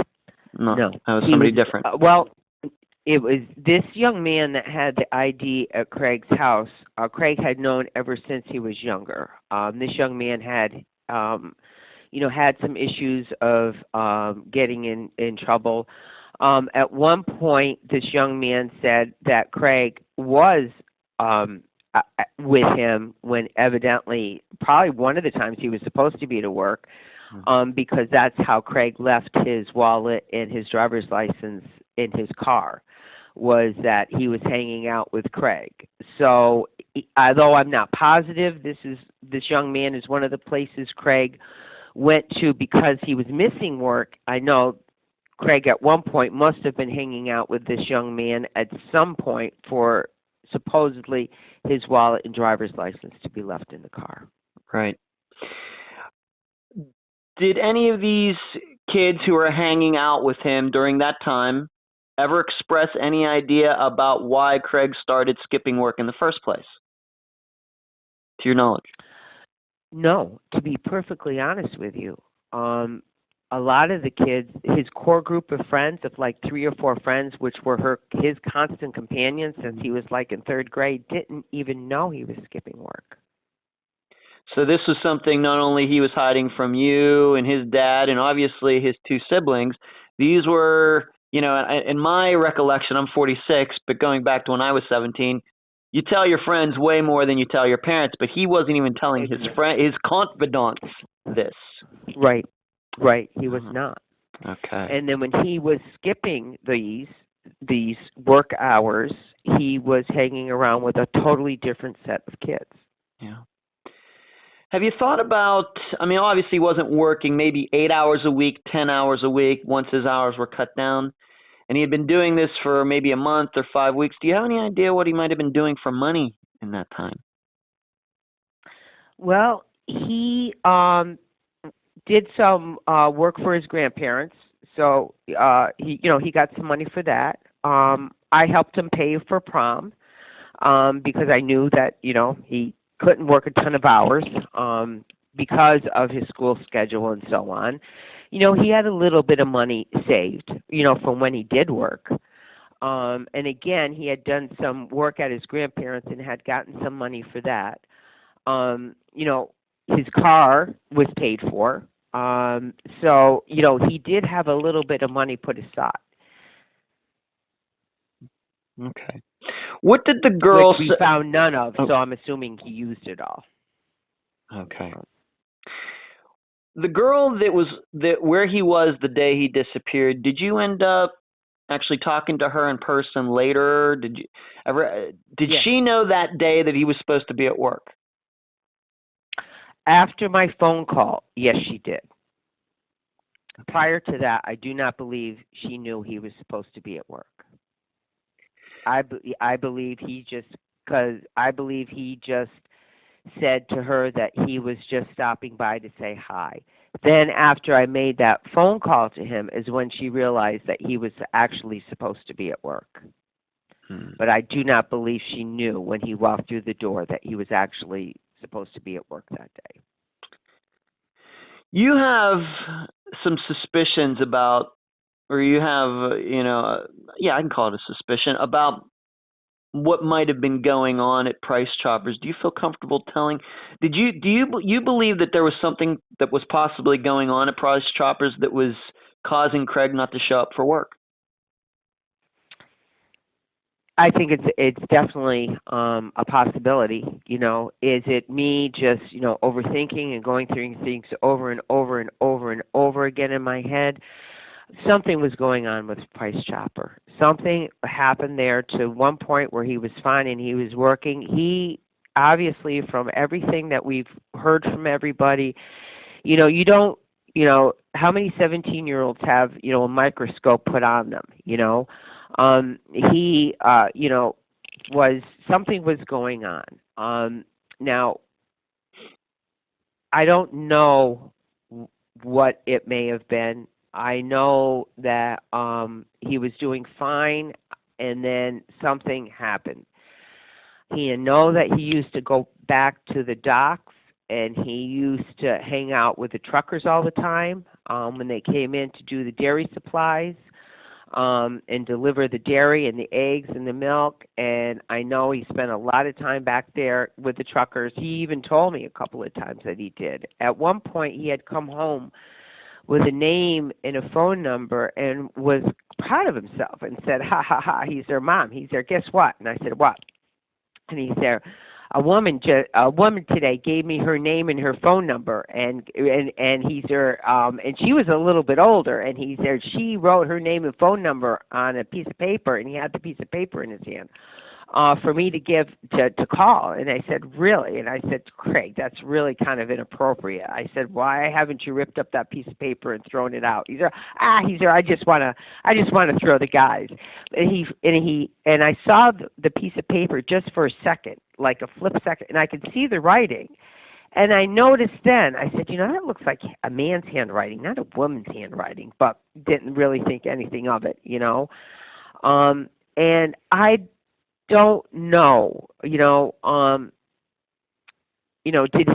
No. That was somebody different. It was this young man that had the ID at Craig's house. Craig had known ever since he was younger. This young man had, had some issues of getting in trouble. At one point, this young man said that Craig was with him when evidently, probably one of the times he was supposed to be to work, because that's how Craig left his wallet and his driver's license in his car, was that he was hanging out with Craig. So, although I'm not positive, this young man is one of the places Craig went to because he was missing work. I know Craig at one point must have been hanging out with this young man at some point for supposedly his wallet and driver's license to be left in the car. Right. Did any of these kids who were hanging out with him during that time ever express any idea about why Craig started skipping work in the first place, to your knowledge? No, to be perfectly honest with you. A lot of the kids, his core group of friends, of like 3 or 4 friends, which were his constant companions since he was like in 3rd grade, didn't even know he was skipping work. So this was something not only he was hiding from you and his dad and obviously his 2 siblings. These were, in my recollection, I'm 46, but going back to when I was 17, you tell your friends way more than you tell your parents, but he wasn't even telling his confidants this. Right, he was not. Okay. And then when he was skipping these work hours, he was hanging around with a totally different set of kids. Yeah. Have you thought about, obviously he wasn't working maybe 8 hours a week, 10 hours a week once his hours were cut down, and he had been doing this for maybe a month or 5 weeks. Do you have any idea what he might have been doing for money in that time? Well, he did some work for his grandparents, so he got some money for that. I helped him pay for prom because I knew that he couldn't work a ton of hours because of his school schedule and so on. He had a little bit of money saved, from when he did work. And again, he had done some work at his grandparents and had gotten some money for that. His car was paid for. So, he did have a little bit of money put aside, Okay. What did the which girl we say? found none of, Oh, so I'm assuming he used it all. okay. The girl where he was the day he disappeared, did you end up actually talking to her in person later? Did Yes. she know that day that he was supposed to be at work? After my phone call, yes, she did. Prior to that, I do not believe she knew he was supposed to be at work. I believe he just said to her that he was just stopping by to say hi. Then after I made that phone call to him is when she realized that he was actually supposed to be at work. But I do not believe she knew when he walked through the door that he was actually supposed to be at work that day. You have some suspicions about, or you have, yeah, I can call it a suspicion about what might have been going on at Price Choppers. Do you feel comfortable telling? Do you believe that there was something that was possibly going on at Price Choppers that was causing Craig not to show up for work? I think it's definitely a possibility. Is it me just overthinking and going through things over and over and over and over again in my head? Something was going on with Price Chopper. Something happened there to one point where he was fine and he was working. He obviously, from everything that we've heard from everybody, you don't, how many 17-year-olds have, a microscope put on them, he, something was going on. Now, I don't know what it may have been. I know that he was doing fine, and then something happened. I know that he used to go back to the docks, and he used to hang out with the truckers all the time when they came in to do the dairy supplies and deliver the dairy and the eggs and the milk. And I know he spent a lot of time back there with the truckers. He even told me a couple of times that he did. At one point, he had come home with a name and a phone number and was proud of himself and said, ha, ha, ha, he's their mom. He's there. Guess what? And I said, what? And he's there. A woman today gave me her name and her phone number, and he's there. And she was a little bit older, and he's there. She wrote her name and phone number on a piece of paper, and he had the piece of paper in his hand for me to give to call. And I said, really? And I said, Craig, that's really kind of inappropriate. I said, why haven't you ripped up that piece of paper and thrown it out? He's there. I just want to throw the guys. And I saw the piece of paper just for a second, like a flip second, and I could see the writing. And I noticed then, I said, that looks like a man's handwriting, not a woman's handwriting, but didn't really think anything of it, and I don't know, did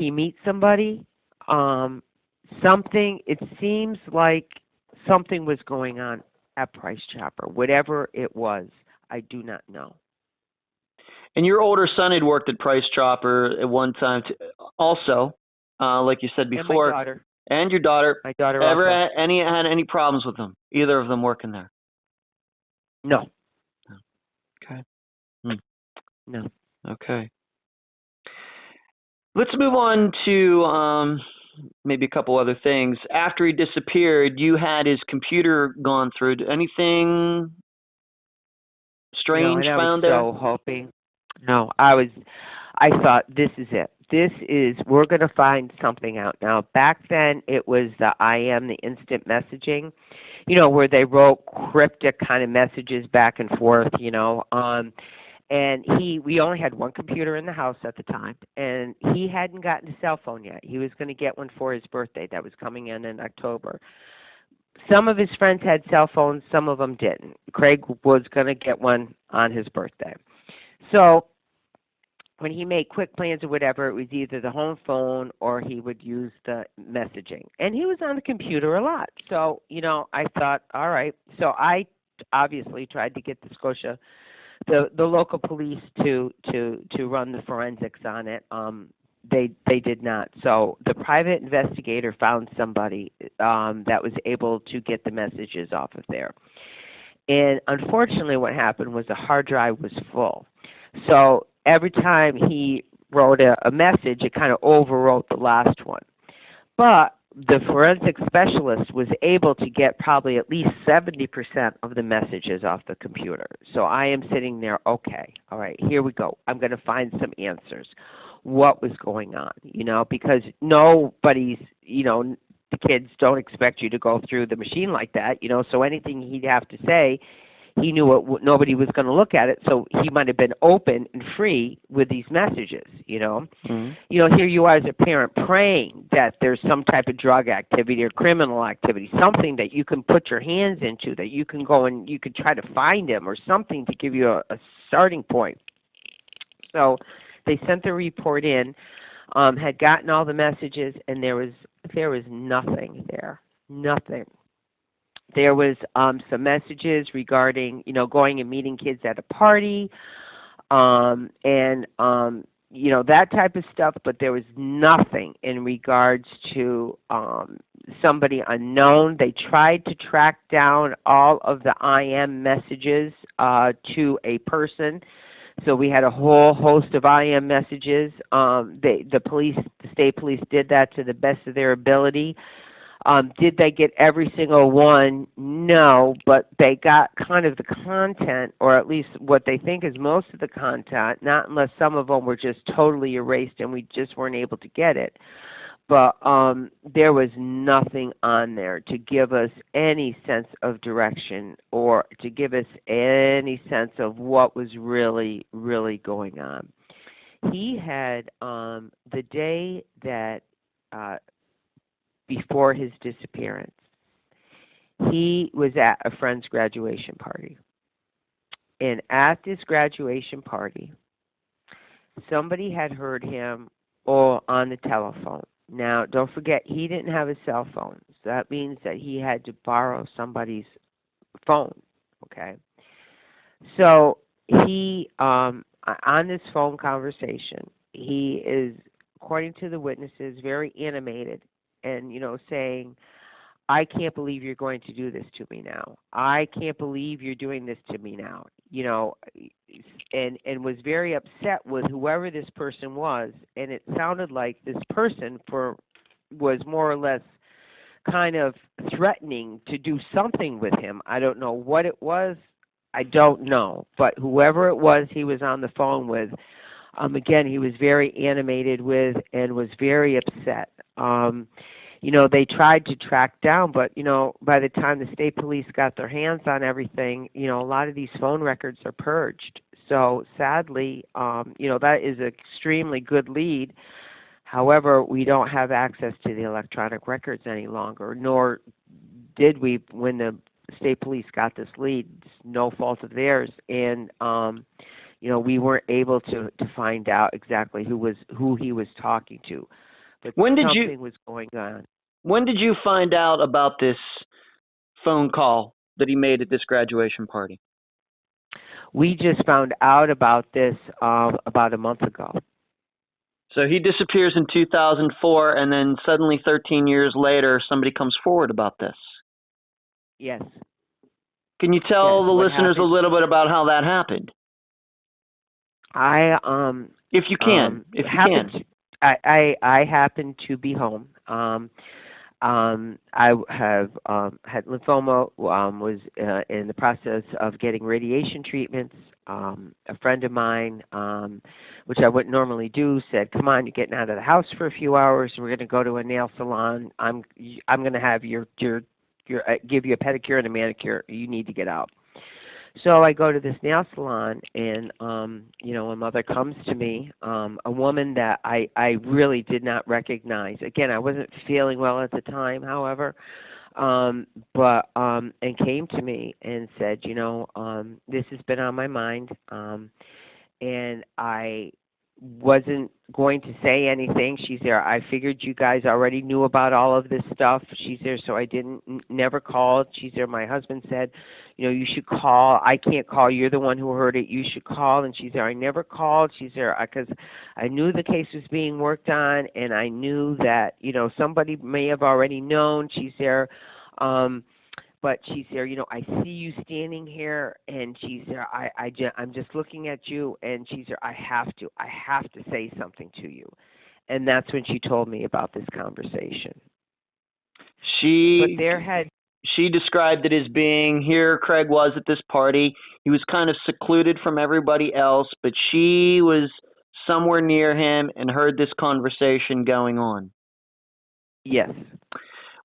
he meet somebody? It seems like something was going on at Price Chopper. Whatever it was, I do not know. And your older son had worked at Price Chopper at one time, also, like you said before. And my daughter. And your daughter. My daughter ever also. had any problems with them? Either of them working there? No. Okay. No. Okay. Let's move on to maybe a couple other things. After he disappeared, you had his computer gone through. Anything strange found there? I was so hoping. No, I thought, this is it. We're going to find something out. Now, back then, it was the IM, the instant messaging, where they wrote cryptic kind of messages back and forth, and we only had one computer in the house at the time, and he hadn't gotten a cell phone yet. He was going to get one for his birthday that was coming in October. Some of his friends had cell phones, some of them didn't. Craig was going to get one on his birthday. So when he made quick plans or whatever, it was either the home phone or he would use the messaging. And he was on the computer a lot. So, I thought, all right. So I obviously tried to get the Scotia, the local police to run the forensics on it. they did not. So the private investigator found somebody that was able to get the messages off of there. And unfortunately, what happened was the hard drive was full. So every time he wrote a message, it kind of overwrote the last one. But the forensic specialist was able to get probably at least 70% of the messages off the computer. So I am sitting there, okay, all right, here we go. I'm going to find some answers. What was going on, because nobody's, the kids don't expect you to go through the machine like that, so anything he'd have to say, he knew nobody was going to look at it, so he might have been open and free with these messages, Mm-hmm. Here you are as a parent praying that there's some type of drug activity or criminal activity, something that you can put your hands into, that you can go and you can try to find him or something to give you a starting point. So they sent the report in, had gotten all the messages, and there was nothing there, nothing. There was some messages regarding, going and meeting kids at a party, and that type of stuff, but there was nothing in regards to somebody unknown. They tried to track down all of the IM messages to a person. So we had a whole host of IM messages. The state police did that to the best of their ability. Did they get every single one? No, but they got kind of the content, or at least what they think is most of the content, not unless some of them were just totally erased and we just weren't able to get it. But there was nothing on there to give us any sense of direction or to give us any sense of what was really, really going on. He had, the day that before his disappearance, he was at a friend's graduation party. And at this graduation party, somebody had heard him on the telephone. Now, don't forget, he didn't have a cell phone. So that means that he had to borrow somebody's phone, okay? So he, on this phone conversation, he is, according to the witnesses, very animated and, saying, I can't believe you're going to do this to me now. I can't believe you're doing this to me now. And was very upset with whoever this person was, and it sounded like this person was more or less kind of threatening to do something with him. I don't know what it was. I don't know. But whoever it was he was on the phone with, again, he was very animated with and was very upset. They tried to track down, but, by the time the state police got their hands on everything, a lot of these phone records are purged. So sadly, that is an extremely good lead. However, we don't have access to the electronic records any longer, nor did we when the state police got this lead. It's no fault of theirs. And, we weren't able to find out exactly who he was talking to. But something was going on. When did you find out about this phone call that he made at this graduation party? We just found out about this about a month ago. So he disappears in 2004, and then suddenly 13 years later, somebody comes forward about this. Yes. Can you tell the listeners a little bit about how that happened? If you can. I happened to be home. I have had lymphoma, was in the process of getting radiation treatments. A friend of mine, which I wouldn't normally do, said, "Come on, you're getting out of the house for a few hours. We're going to go to a nail salon. I'm going to have your give you a pedicure and a manicure. You need to get out." So I go to this nail salon, and a mother comes to me, a woman that I really did not recognize. Again, I wasn't feeling well at the time, however, but came to me and said, this has been on my mind, and I wasn't going to say anything. She's there. I figured you guys already knew about all of this stuff. She's there, so I never called. She's there. My husband said, you should call. I can't call. You're the one who heard it. You should call. And she's there. I never called. She's there because I knew the case was being worked on, and I knew that, somebody may have already known. She's there. But she's there, I see you standing here, and she's there, I'm just looking at you, and she's there, I have to say something to you. And that's when she told me about this conversation. She described it as being, here Craig was at this party. He was kind of secluded from everybody else, but she was somewhere near him and heard this conversation going on. Yes.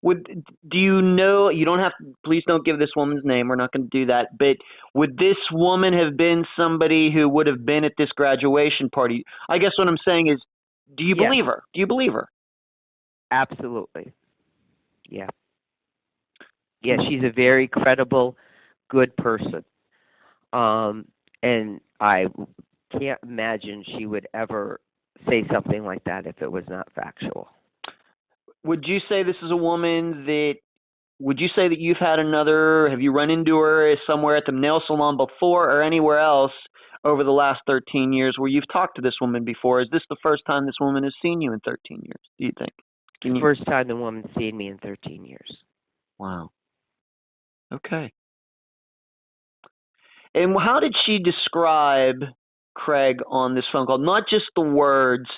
Do you know, you don't have to, please don't give this woman's name, we're not going to do that, but would this woman have been somebody who would have been at this graduation party? I guess what I'm saying is, do you believe her? Do you believe her? Absolutely. Yeah. Yeah, she's a very credible, good person. And I can't imagine she would ever say something like that if it was not factual. Would you say this is a woman that, would you say that you've had have you run into her somewhere at the nail salon before or anywhere else over the last 13 years where you've talked to this woman before? Is this the first time this woman has seen you in 13 years, do you think? First time the woman's seen me in 13 years. Wow. Okay. And how did she describe Craig on this phone call? Not just the words,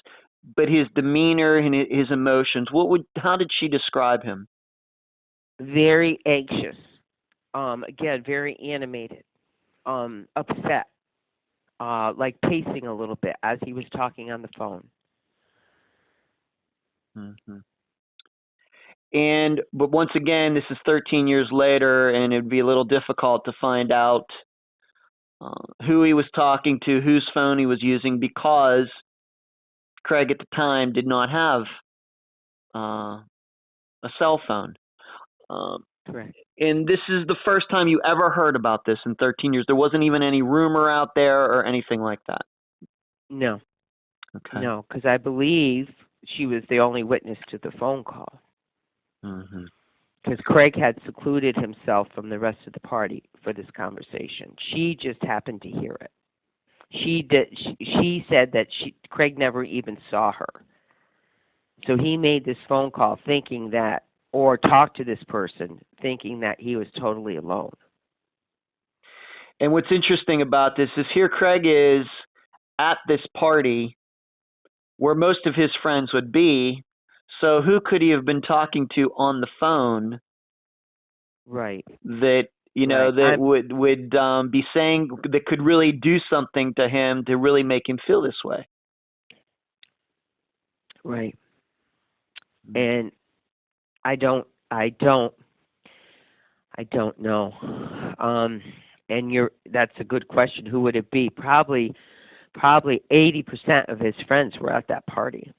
but his demeanor and his emotions. How did she describe him? Very anxious. Again, very animated. Upset. Like pacing a little bit as he was talking on the phone. Mm-hmm. But once again, this is 13 years later, and it'd be a little difficult to find out who he was talking to, whose phone he was using, because Craig at the time did not have a cell phone. Correct. And this is the first time you ever heard about this in 13 years. There wasn't even any rumor out there or anything like that. No. Okay. No, because I believe she was the only witness to the phone call. Mm-hmm. Because Craig had secluded himself from the rest of the party for this conversation. She just happened to hear it. She said that Craig never even saw her. So he made this phone call thinking that, or talked to this person thinking that he was totally alone. And what's interesting about this is here Craig is at this party where most of his friends would be. So who could he have been talking to on the phone? Right. That would be saying, that could really do something to him to really make him feel this way. Right. And I don't know. And that's a good question. Who would it be? Probably 80% of his friends were at that party.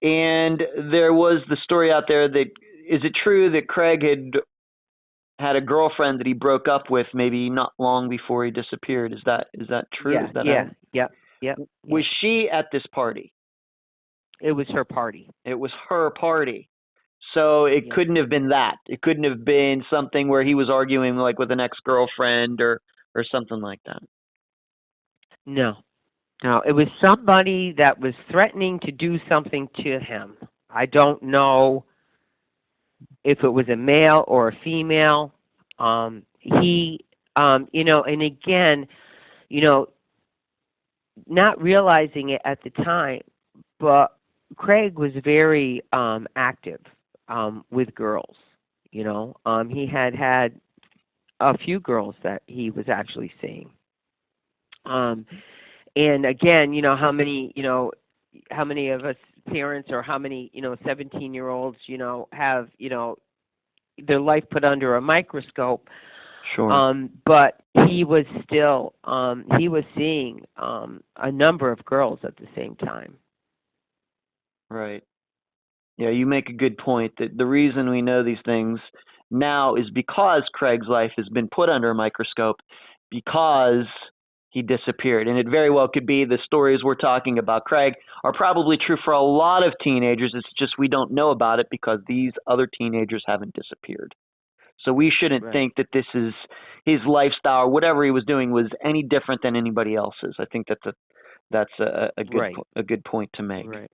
And there was the story out there that, is it true that Craig had a girlfriend that he broke up with maybe not long before he disappeared? Is that true? Yeah, is that yeah. Was she at this party? It was her party. It was her party. So it couldn't have been that. It couldn't have been something where he was arguing like with an ex-girlfriend or something like that. No, it was somebody that was threatening to do something to him. I don't know if it was a male or a female. And again, not realizing it at the time, but Craig was very active with girls. He had a few girls that he was actually seeing. And again, how many of us parents or how many 17-year-olds have their life put under a microscope. Sure. But he was still he was seeing a number of girls at the same time. Right. Yeah, you make a good point that the reason we know these things now is because Craig's life has been put under a microscope, because he disappeared. And it very well could be the stories we're talking about, Craig, are probably true for a lot of teenagers. It's just we don't know about it because these other teenagers haven't disappeared. So we shouldn't think that this is his lifestyle or whatever he was doing was any different than anybody else's. I think that's a good point to make. Right.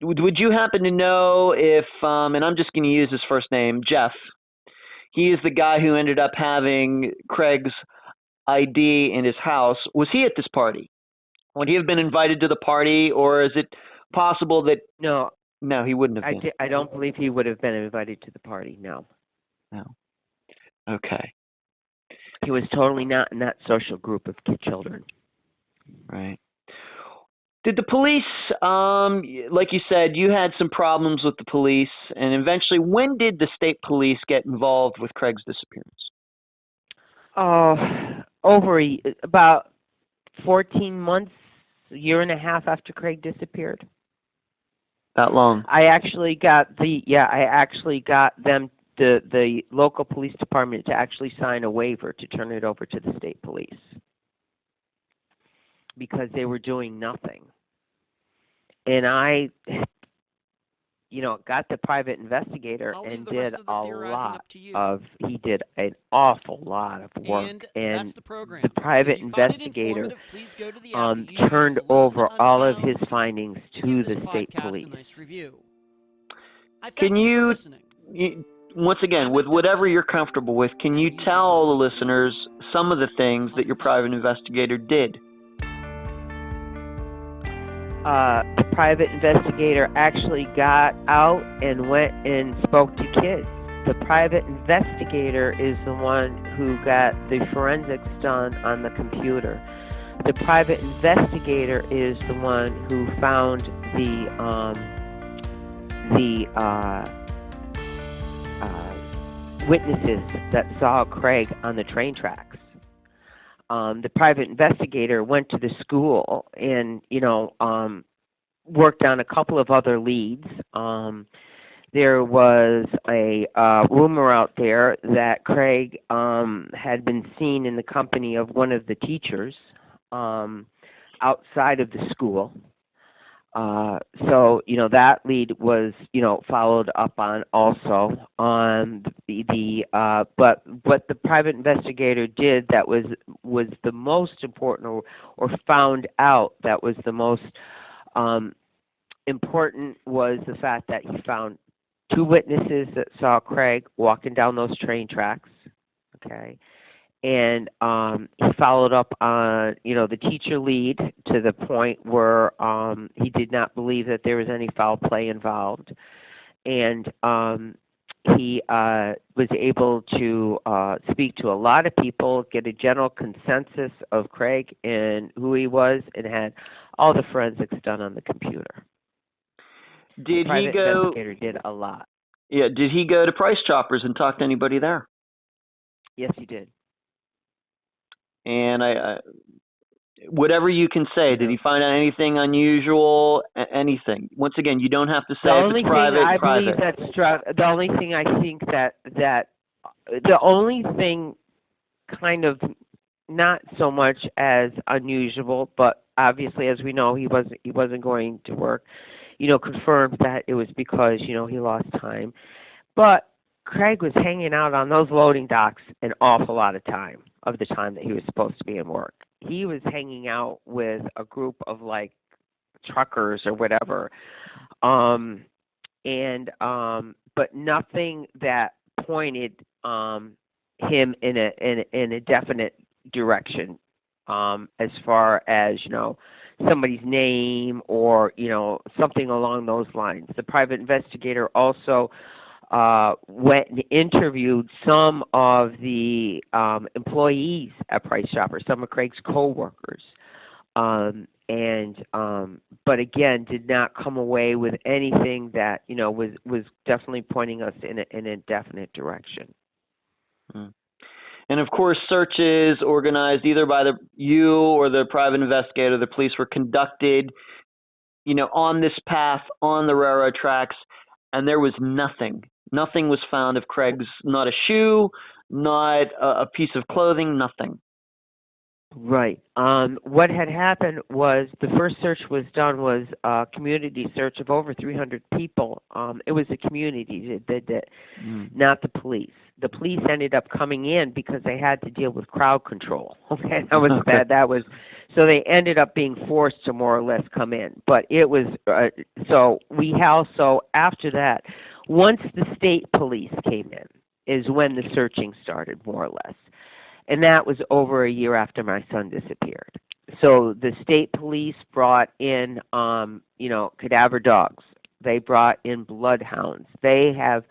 Would you happen to know if, and I'm just going to use his first name, Jeff. He is the guy who ended up having Craig's ID in his house. Was he at this party? Would he have been invited to the party, or is it possible that No, he wouldn't have been? I don't believe he would have been invited to the party. No. Okay. He was totally not in that social group of children. Right. Did the police, like you said, you had some problems with the police, and eventually, when did the state police get involved with Craig's disappearance? About 14 months, a year and a half after Craig disappeared. That long? I actually got them, the local police department, to actually sign a waiver to turn it over to the state police because they were doing nothing. And I, got the private investigator and did he did an awful lot of work. And that's the program. The private investigator turned over all of his findings to the state police. Can you, once again, with whatever you're comfortable with, can you tell the listeners some of the things that your private investigator did? The private investigator actually got out and went and spoke to kids. The private investigator is the one who got the forensics done on the computer. The private investigator is the one who found the witnesses that saw Craig on the train tracks. The private investigator went to the school and, worked on a couple of other leads. There was a rumor out there that Craig had been seen in the company of one of the teachers outside of the school. So, that lead was, followed up on also. But what the private investigator did that was the most important, or found out that was the most important, was the fact that he found two witnesses that saw Craig walking down those train tracks. Okay. And he followed up on, the teacher lead to the point where he did not believe that there was any foul play involved. And he was able to speak to a lot of people, get a general consensus of Craig and who he was, and had all the forensics done on the computer. Did the he go? Investigator did a lot. Yeah. Did he go to Price Choppers and talk to anybody there? Yes, he did. And whatever you can say, did he find out anything unusual? Anything? Once again, you don't have to say if it's private. The only thing I think that the only thing, kind of not so much as unusual, but obviously, as we know, he wasn't going to work. Confirmed that it was because he lost time, but Craig was hanging out on those loading docks an awful lot of time that he was supposed to be in work. He was hanging out with a group of truckers or whatever, but nothing that pointed him in a definite direction, as far as somebody's name or something along those lines. The private investigator also went and interviewed some of the employees at Price Chopper, some of Craig's co-workers, but again, did not come away with anything that was definitely pointing us in a definite direction. And of course, searches organized either by you or the private investigator, the police, were conducted, on this path on the railroad tracks, and there was nothing. Nothing was found of Craig's, not a shoe, not a piece of clothing, nothing. Right. What had happened was the first search was a community search of over 300 people. It was a community that did it, not the police. The police ended up coming in because they had to deal with crowd control. Okay, that was bad. So they ended up being forced to more or less come in. But it was so we also after that, once the state police came in, is when the searching started more or less. And that was over a year after my son disappeared. So the state police brought in, cadaver dogs. They brought in bloodhounds. They have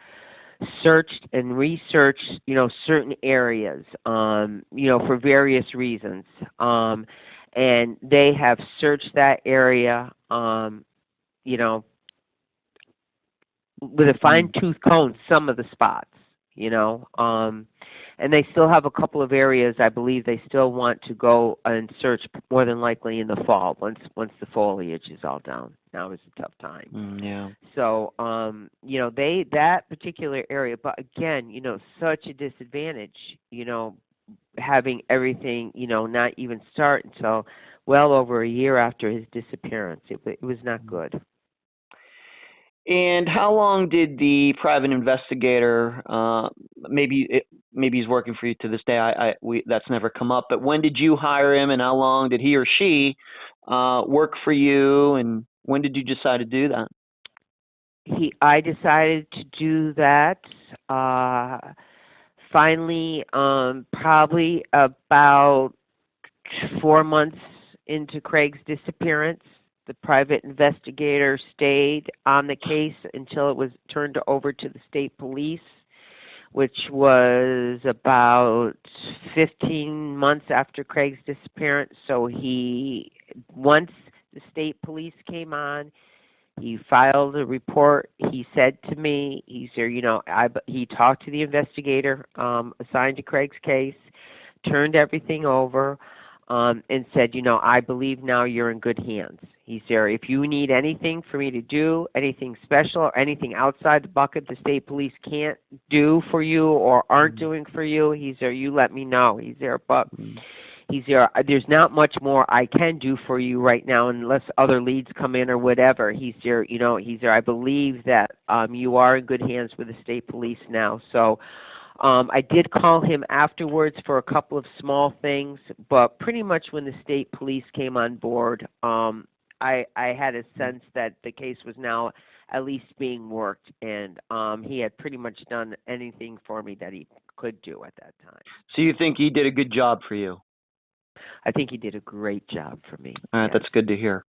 searched and researched, certain areas, for various reasons. And they have searched that area, with a fine-tooth comb, some of the spots, and they still have a couple of areas I believe they still want to go and search, more than likely in the fall, once the foliage is all down. Now is a tough time. Yeah. So, that particular area, but again, such a disadvantage, having everything, not even start until well over a year after his disappearance. It was not good. And how long did the private investigator, maybe he's working for you to this day, that's never come up, but when did you hire him, and how long did he or she work for you, and when did you decide to do that? I decided to do that finally, probably about 4 months into Craig's disappearance. The private investigator stayed on the case until it was turned over to the state police, which was about 15 months after Craig's disappearance. So once the state police came on, he filed a report. He said to me, he talked to the investigator assigned to Craig's case, turned everything over, and said, I believe now you're in good hands. He said, if you need anything for me to do, anything special or anything outside the bucket the state police can't do for you or aren't doing for you, he said, you let me know. He's there, but he's there. There's not much more I can do for you right now unless other leads come in or whatever. He's there, he's there. I believe that you are in good hands with the state police now. So I did call him afterwards for a couple of small things, but pretty much when the state police came on board, I had a sense that the case was now at least being worked, and he had pretty much done anything for me that he could do at that time. So you think he did a good job for you? I think he did a great job for me. All right, that's good to hear.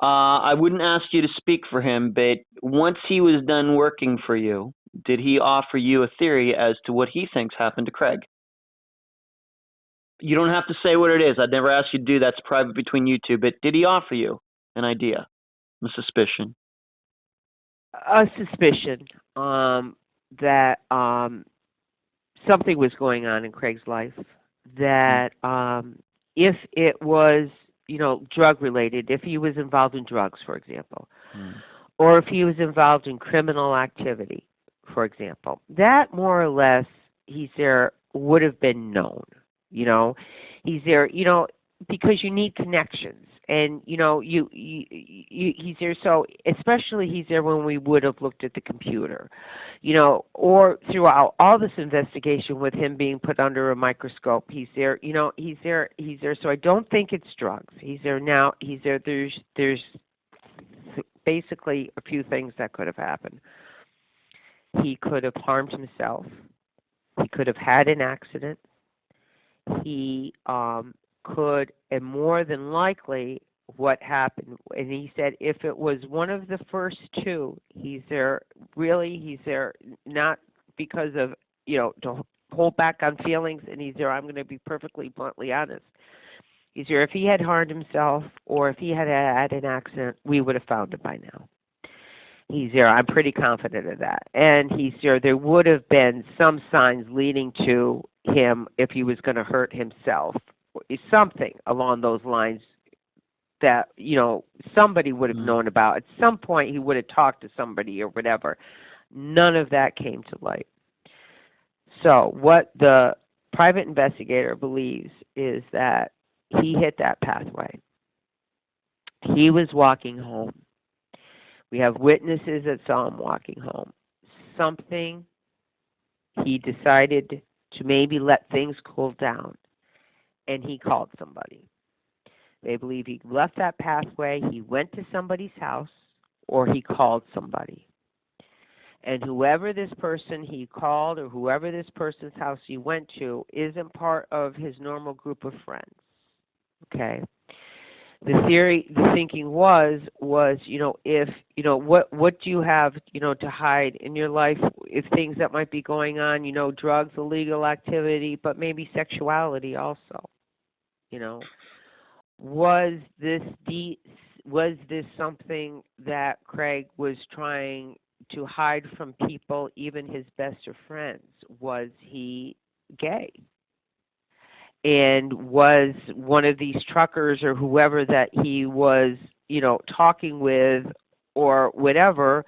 I wouldn't ask you to speak for him, but once he was done working for you, did he offer you a theory as to what he thinks happened to Craig? You don't have to say what it is. I'd never ask you to do that. It's private between you two. But did he offer you an idea, a suspicion? A suspicion that something was going on in Craig's life, that if it was, drug related, if he was involved in drugs, for example, or if he was involved in criminal activity, for example, that more or less, he's there, would have been known. He's there, because you need connections, and he's there. So especially he's there when we would have looked at the computer, or throughout all this investigation with him being put under a microscope. He's there, he's there. So I don't think it's drugs. He's there now. He's there. There's basically a few things that could have happened. He could have harmed himself. He could have had an accident. He could, and more than likely, what happened, and he said if it was one of the first two, he's there not because of, to hold back on feelings, and he's there, I'm going to be perfectly bluntly honest. He's there, if he had harmed himself or if he had had an accident, we would have found him by now. He's there, I'm pretty confident of that. And he's there would have been some signs leading to him if he was going to hurt himself, something along those lines that, somebody would have known about. At some point he would have talked to somebody or whatever. None of that came to light. So what the private investigator believes is that he hit that pathway. He was walking home. We have witnesses that saw him walking home. Something, he decided to maybe let things cool down, and he called somebody. They believe he left that pathway, he went to somebody's house, or he called somebody. And whoever this person he called or whoever this person's house he went to isn't part of his normal group of friends. Okay? The thinking was, if, what do you have, to hide in your life, if things that might be going on, drugs, illegal activity, but maybe sexuality also, Was this something that Craig was trying to hide from people, even his best of friends? Was he gay? And was one of these truckers or whoever that he was, talking with or whatever,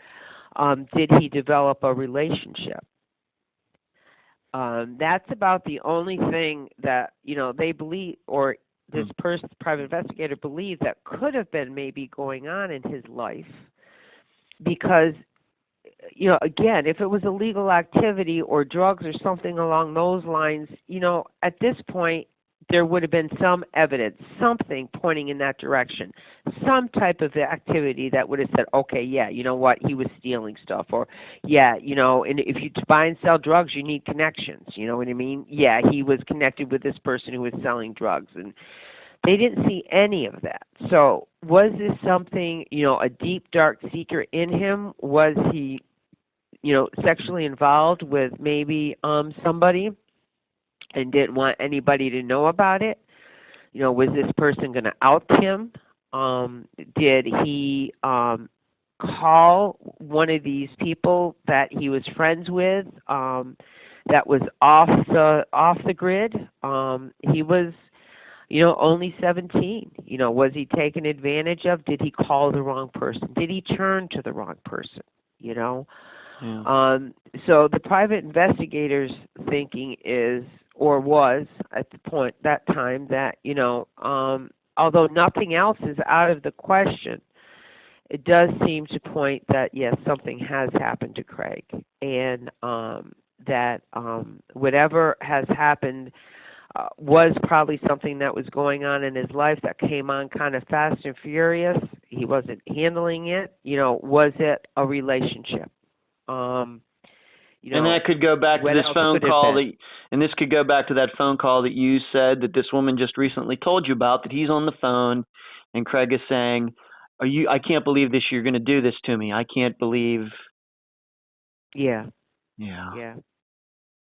did he develop a relationship? That's about the only thing that, they believe, or this private investigator believed that could have been maybe going on in his life. Because, again, if it was illegal activity or drugs or something along those lines, at this point, there would have been some evidence, something pointing in that direction, some type of activity that would have said, okay, yeah, you know what, he was stealing stuff, or, yeah, and if you buy and sell drugs, you need connections, you know what I mean? Yeah, he was connected with this person who was selling drugs, and they didn't see any of that. So was this something, a deep, dark secret in him? Was he, sexually involved with maybe somebody and didn't want anybody to know about it? Was this person going to out him? Did he call one of these people that he was friends with that was off the grid? He was, only 17. Was he taken advantage of? Did he call the wrong person? Did he turn to the wrong person? Yeah. So the private investigator's thinking is, or was at that time, that, although nothing else is out of the question, it does seem to point that, yes, something has happened to Craig, and that whatever has happened was probably something that was going on in his life that came on kind of fast and furious. He wasn't handling it. Was it a relationship? And that could go back to this phone call and this could go back to that phone call that you said that this woman just recently told you about, that he's on the phone and Craig is saying, I can't believe this, you're going to do this to me. I can't believe. Yeah. Yeah.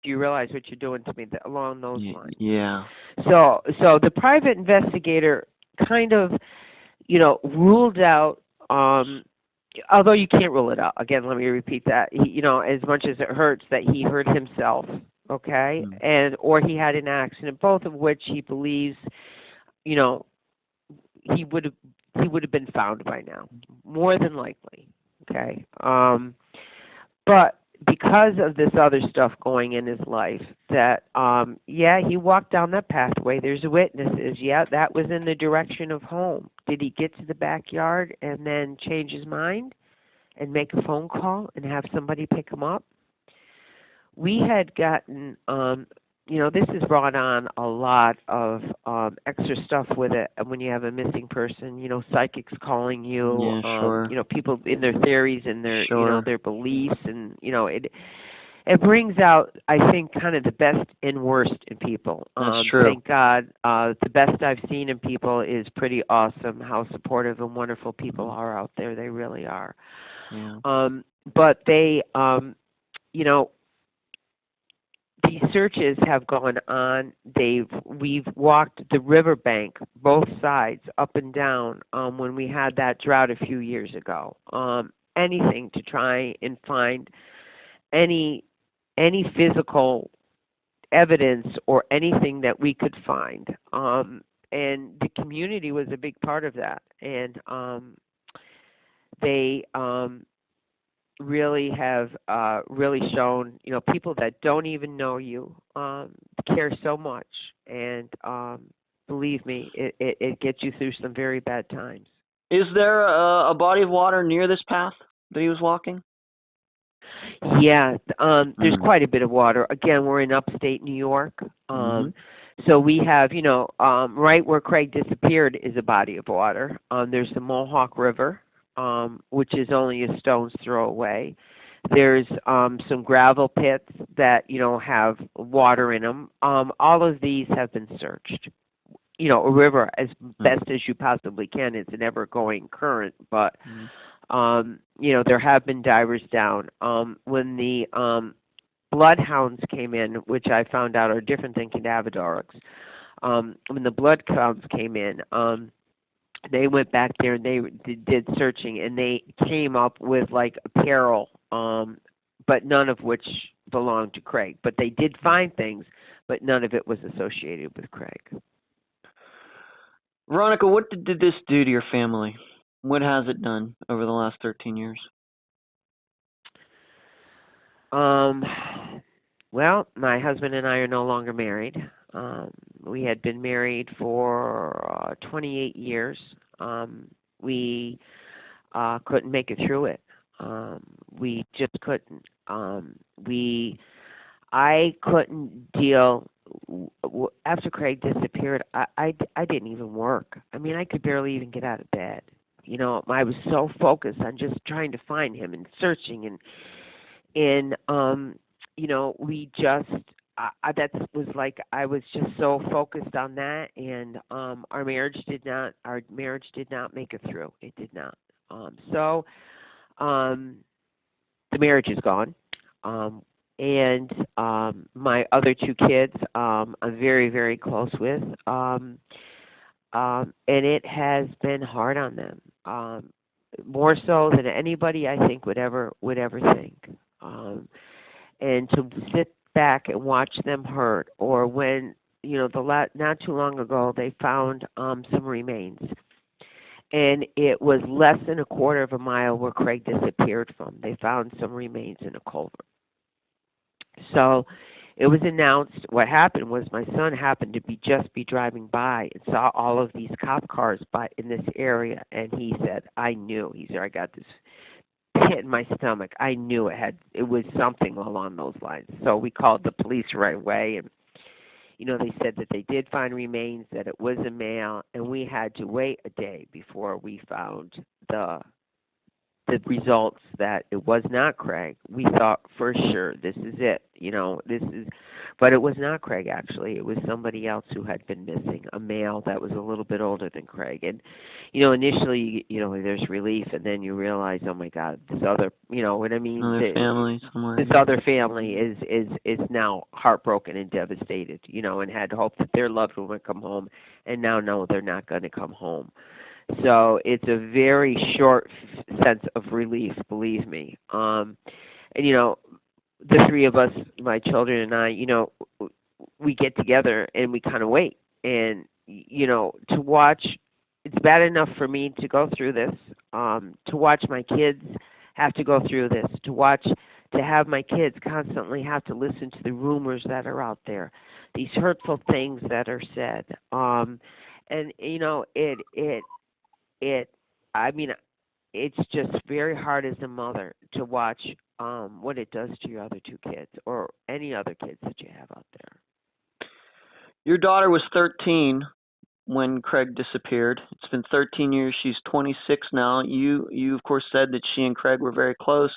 Do you realize what you're doing to me along those lines? Yeah. So the private investigator kind of, ruled out, although you can't rule it out. Again, let me repeat that. He, as much as it hurts that he hurt himself, okay, or he had an accident, both of which he believes, he would have been found by now, more than likely, okay. But because of this other stuff going in his life, that he walked down that pathway. There's witnesses. Yeah, that was in the direction of home. Did he get to the backyard and then change his mind and make a phone call and have somebody pick him up? We had gotten, this has brought on a lot of extra stuff with it. And when you have a missing person, psychics calling you, sure. People in their theories and their, sure. Their beliefs, and it brings out, I think, kind of the best and worst in people. That's true. Thank God, the best I've seen in people is pretty awesome. How supportive and wonderful people are out there. They really are. Yeah. But they, these searches have gone on. We've walked the riverbank, both sides, up and down, when we had that drought a few years ago. Anything to try and find any physical evidence or anything that we could find. And the community was a big part of that. And they really have really shown, people that don't even know you care so much and believe me, it gets you through some very bad times. Is there a body of water near this path that he was walking? Yeah, there's quite a bit of water. Again, we're in upstate New York. So we have, right where Craig disappeared is a body of water. There's the Mohawk River, which is only a stone's throw away. There's some gravel pits that, have water in them. All of these have been searched. A river as best as you possibly can. It's an ever-going current, but, there have been divers down. When the bloodhounds came in, which I found out are different than cadaverdorics, when the bloodhounds came in, they went back there and they did searching, and they came up with like apparel, but none of which belonged to Craig. But they did find things, but none of it was associated with Craig. Veronica, what did this do to your family? What has it done over the last 13 years? Well, my husband and I are no longer married. We had been married for 28 years. We couldn't make it through it. We just couldn't. I couldn't deal. After Craig disappeared, I didn't even work. I mean, I could barely even get out of bed. I was so focused on just trying to find him and searching, and we just that was like I was just so focused on that, and our marriage did not make it through. It did not. So the marriage is gone. And my other two kids, I'm very, very close with, and it has been hard on them, more so than anybody I think would ever think. And to sit back and watch them hurt, or when not too long ago they found some remains, and it was less than a quarter of a mile where Craig disappeared from. They found some remains in a culvert. So it was announced. What happened was my son happened to be driving by and saw all of these cop cars in this area, and he said, "I knew." He said, "I got this pit in my stomach. I knew it was something along those lines." So we called the police right away, and they said that they did find remains, that it was a male, and we had to wait a day before we found the results that it was not Craig. We thought for sure this is it, but it was not Craig. Actually, it was somebody else who had been missing, a male that was a little bit older than Craig. And initially, there's relief, and then you realize, oh my God, this other, what I mean, family somewhere. This other family is now heartbroken and devastated, and had hoped that their loved one would come home, and now no, they're not going to come home. So it's a very short sense of relief, believe me. And, the three of us, my children and I, we get together and we kind of wait. And, to watch, it's bad enough for me to go through this, to watch my kids have to go through this, to have my kids constantly have to listen to the rumors that are out there, these hurtful things that are said. And, it's just very hard as a mother to watch what it does to your other two kids, or any other kids that you have out there. Your daughter was 13 when Craig disappeared. It's been 13 years. She's 26 now. You of course said that she and Craig were very close.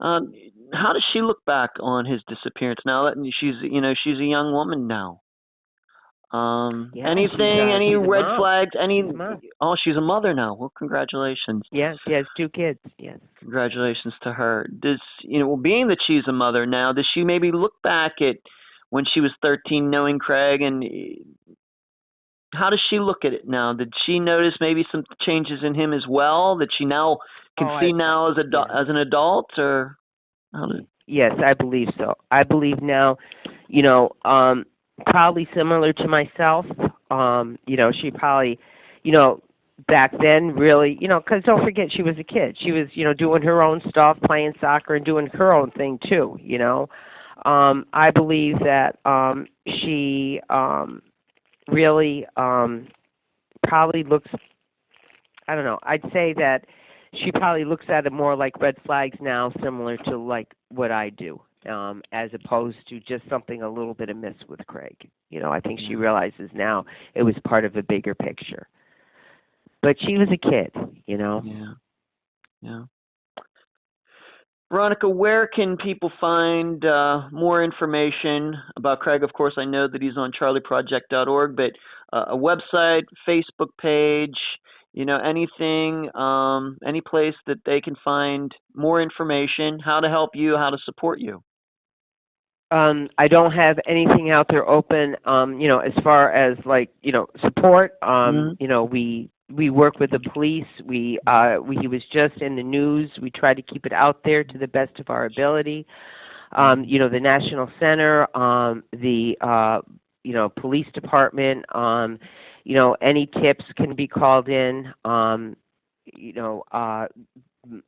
How does she look back on his disappearance now that she's a young woman now? Anything, any red flags, she's a mother now. Well, congratulations. Yeah, she has two kids. Yes. Congratulations to her. Does, being that she's a mother now, does she maybe look back at when she was 13 knowing Craig, and how does she look at it now? Did she notice maybe some changes in him as well that she now can see now as an adult, or how did... Yes, I believe so. I believe now, probably similar to myself. She probably, back then really, because don't forget she was a kid. She was, doing her own stuff, playing soccer and doing her own thing too, I believe that she really probably looks, I don't know, I'd say that she probably looks at it more like red flags now, similar to like what I do, as opposed to just something a little bit amiss with Craig. I think she realizes now it was part of a bigger picture. But she was a kid. Yeah. Veronica, where can people find more information about Craig? Of course, I know that he's on charleyproject.org, but a website, Facebook page, anything, any place that they can find more information, how to help you, how to support you. I don't have anything out there open, as far as support. We work with the police. He was just in the news. We try to keep it out there to the best of our ability. The National Center, the police department, any tips can be called in.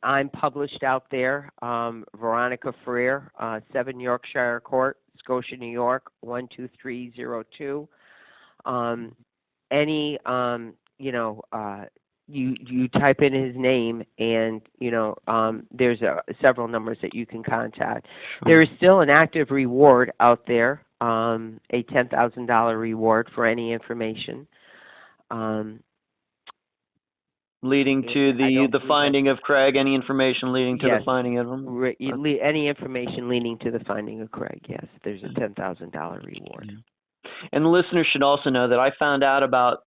I'm published out there, Veronica Frear, 7 Yorkshire Court, Scotia, New York, 12302. You type in his name, and there's several numbers that you can contact. Sure. There is still an active reward out there, a $10,000 reward for any information. Leading to the finding of Craig, any information leading to the finding of him? Any information leading to the finding of Craig, yes. There's a $10,000 reward. Yeah. And the listeners should also know that I found out about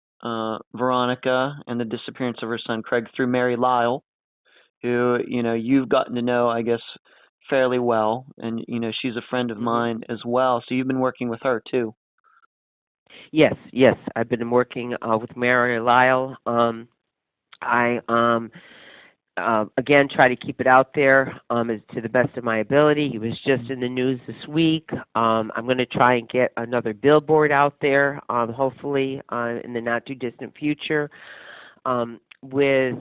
Veronica and the disappearance of her son Craig through Mary Lyle, who, you've gotten to know, I guess, fairly well. And, she's a friend of mine as well. So you've been working with her, too. Yes. I've been working with Mary Lyle. I again try to keep it out there as to the best of my ability. He was just in the news this week. I'm going to try and get another billboard out there, hopefully in the not too distant future. With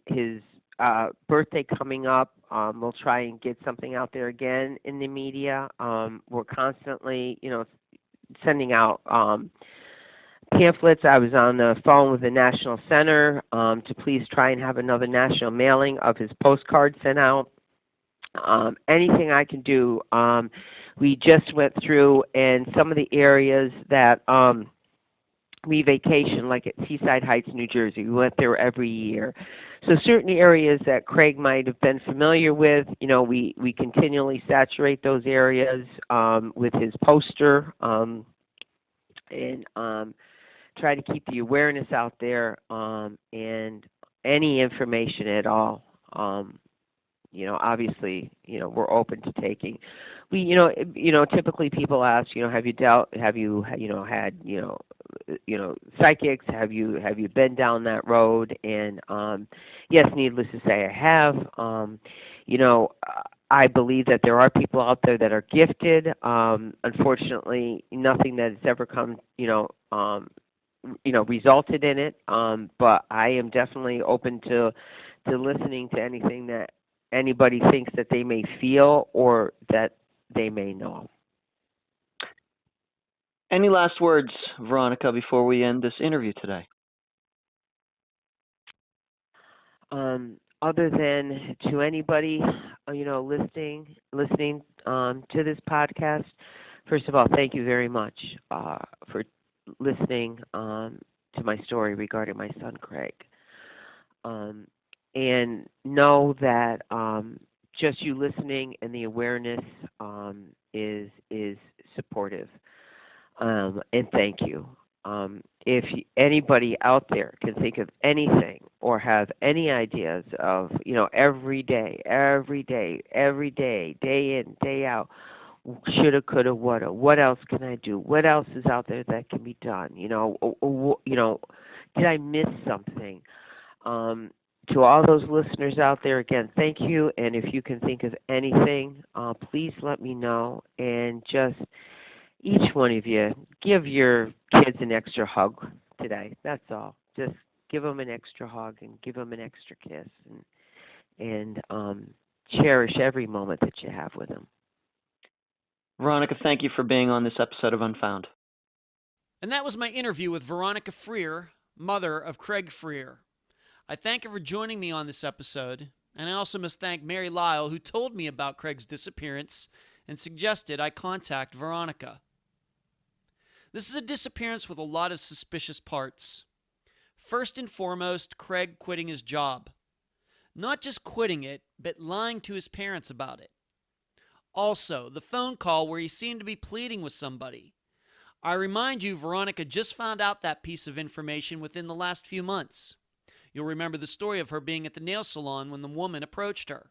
his birthday coming up, we'll try and get something out there again in the media. We're constantly, sending out pamphlets. I was on the phone with the National Center to please try and have another national mailing of his postcard sent out. Anything I can do. We just went through in some of the areas that we vacation, like at Seaside Heights, New Jersey. We went there every year. So certain areas that Craig might have been familiar with, we continually saturate those areas with his poster and try to keep the awareness out there, and any information at all. Obviously, we're open to taking. We, typically people ask, have you had, psychics? Have you been down that road? And yes, needless to say, I have. I believe that there are people out there that are gifted. Unfortunately, nothing that has ever come, resulted in it. But I am definitely open to listening to anything that anybody thinks that they may feel or that they may know. Any last words, Veronica, before we end this interview today? Other than to anybody, listening to this podcast, first of all, thank you very much for listening to my story regarding my son Craig. And know that just you listening and the awareness is supportive. And thank you. If anybody out there can think of anything or have any ideas of, every day, day in, day out, shoulda, coulda, woulda, what else can I do? What else is out there that can be done? Did I miss something? To all those listeners out there, again, thank you. And if you can think of anything, please let me know. And just each one of you, give your kids an extra hug today. That's all. Just give them an extra hug and give them an extra kiss, and cherish every moment that you have with them. Veronica, thank you for being on this episode of Unfound. And that was my interview with Veronica Frear, mother of Craig Frear. I thank her for joining me on this episode, and I also must thank Mary Lyle, who told me about Craig's disappearance and suggested I contact Veronica. This is a disappearance with a lot of suspicious parts. First and foremost, Craig quitting his job. Not just quitting it, but lying to his parents about it. Also, the phone call where he seemed to be pleading with somebody. I remind you, Veronica just found out that piece of information within the last few months. You'll remember the story of her being at the nail salon when the woman approached her.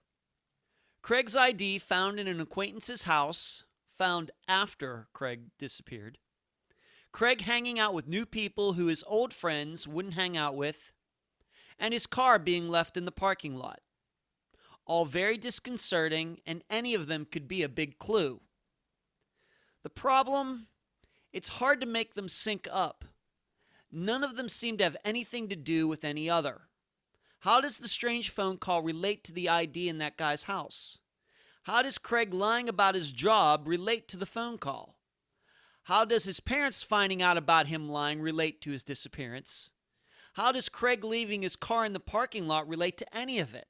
Craig's ID found in an acquaintance's house, found after Craig disappeared. Craig hanging out with new people who his old friends wouldn't hang out with, and his car being left in the parking lot. All very disconcerting, and any of them could be a big clue. The problem? It's hard to make them sync up. None of them seem to have anything to do with any other. How does the strange phone call relate to the ID in that guy's house? How does Craig lying about his job relate to the phone call? How does his parents finding out about him lying relate to his disappearance? How does Craig leaving his car in the parking lot relate to any of it?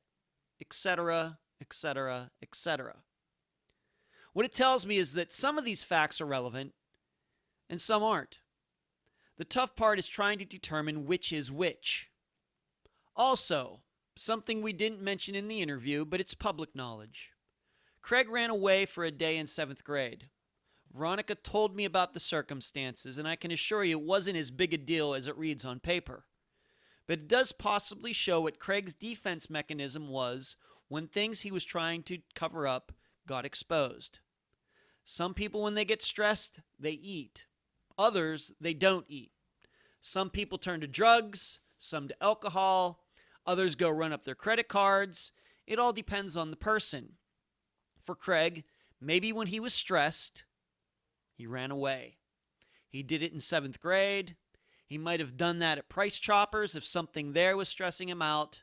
Etc., etc., etc. What it tells me is that some of these facts are relevant and some aren't. The tough part is trying to determine which is which. Also, something we didn't mention in the interview, but it's public knowledge. Craig ran away for a day in 7th grade. Veronica told me about the circumstances, and I can assure you it wasn't as big a deal as it reads on paper. But it does possibly show what Craig's defense mechanism was when things he was trying to cover up got exposed. Some people, when they get stressed, they eat. Others, they don't eat. Some people turn to drugs, some to alcohol, others go run up their credit cards. It all depends on the person. For Craig, maybe when he was stressed, he ran away. He did it in 7th grade. He might have done that at Price Choppers if something there was stressing him out.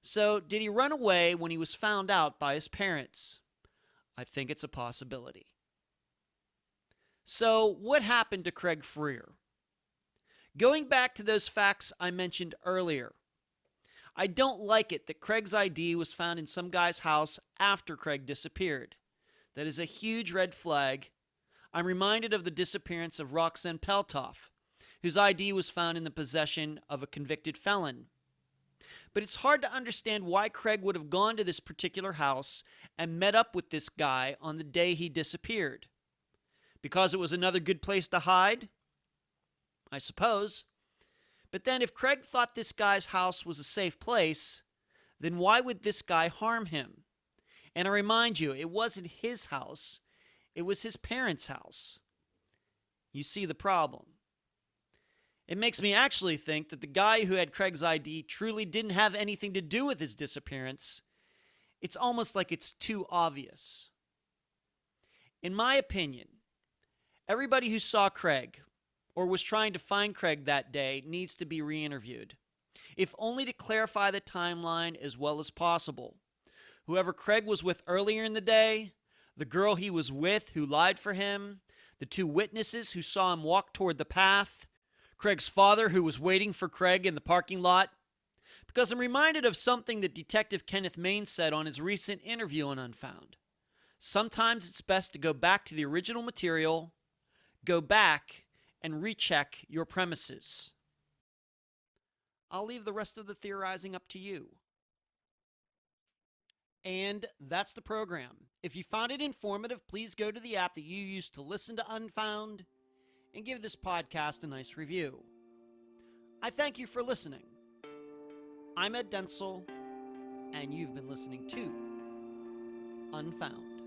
So, did he run away when he was found out by his parents? I think it's a possibility. So, what happened to Craig Frear? Going back to those facts I mentioned earlier, I don't like it that Craig's ID was found in some guy's house after Craig disappeared. That is a huge red flag. I'm reminded of the disappearance of Roxanne Peltoff, whose ID was found in the possession of a convicted felon. But it's hard to understand why Craig would have gone to this particular house and met up with this guy on the day he disappeared. Because it was another good place to hide? I suppose. But then if Craig thought this guy's house was a safe place, then why would this guy harm him? And I remind you, it wasn't his house. It was his parents' house. You see the problem. It makes me actually think that the guy who had Craig's ID truly didn't have anything to do with his disappearance. It's almost like it's too obvious. In my opinion, everybody who saw Craig or was trying to find Craig that day needs to be re-interviewed, if only to clarify the timeline as well as possible. Whoever Craig was with earlier in the day, the girl he was with who lied for him, the 2 witnesses who saw him walk toward the path, Craig's father who was waiting for Craig in the parking lot. Because I'm reminded of something that Detective Kenneth Main said on his recent interview on Unfound. Sometimes it's best to go back to the original material, go back and recheck your premises. I'll leave the rest of the theorizing up to you. And that's the program. If you found it informative, please go to the app that you use to listen to Unfound and give this podcast a nice review. I thank you for listening. I'm Ed Densel, and you've been listening to Unfound.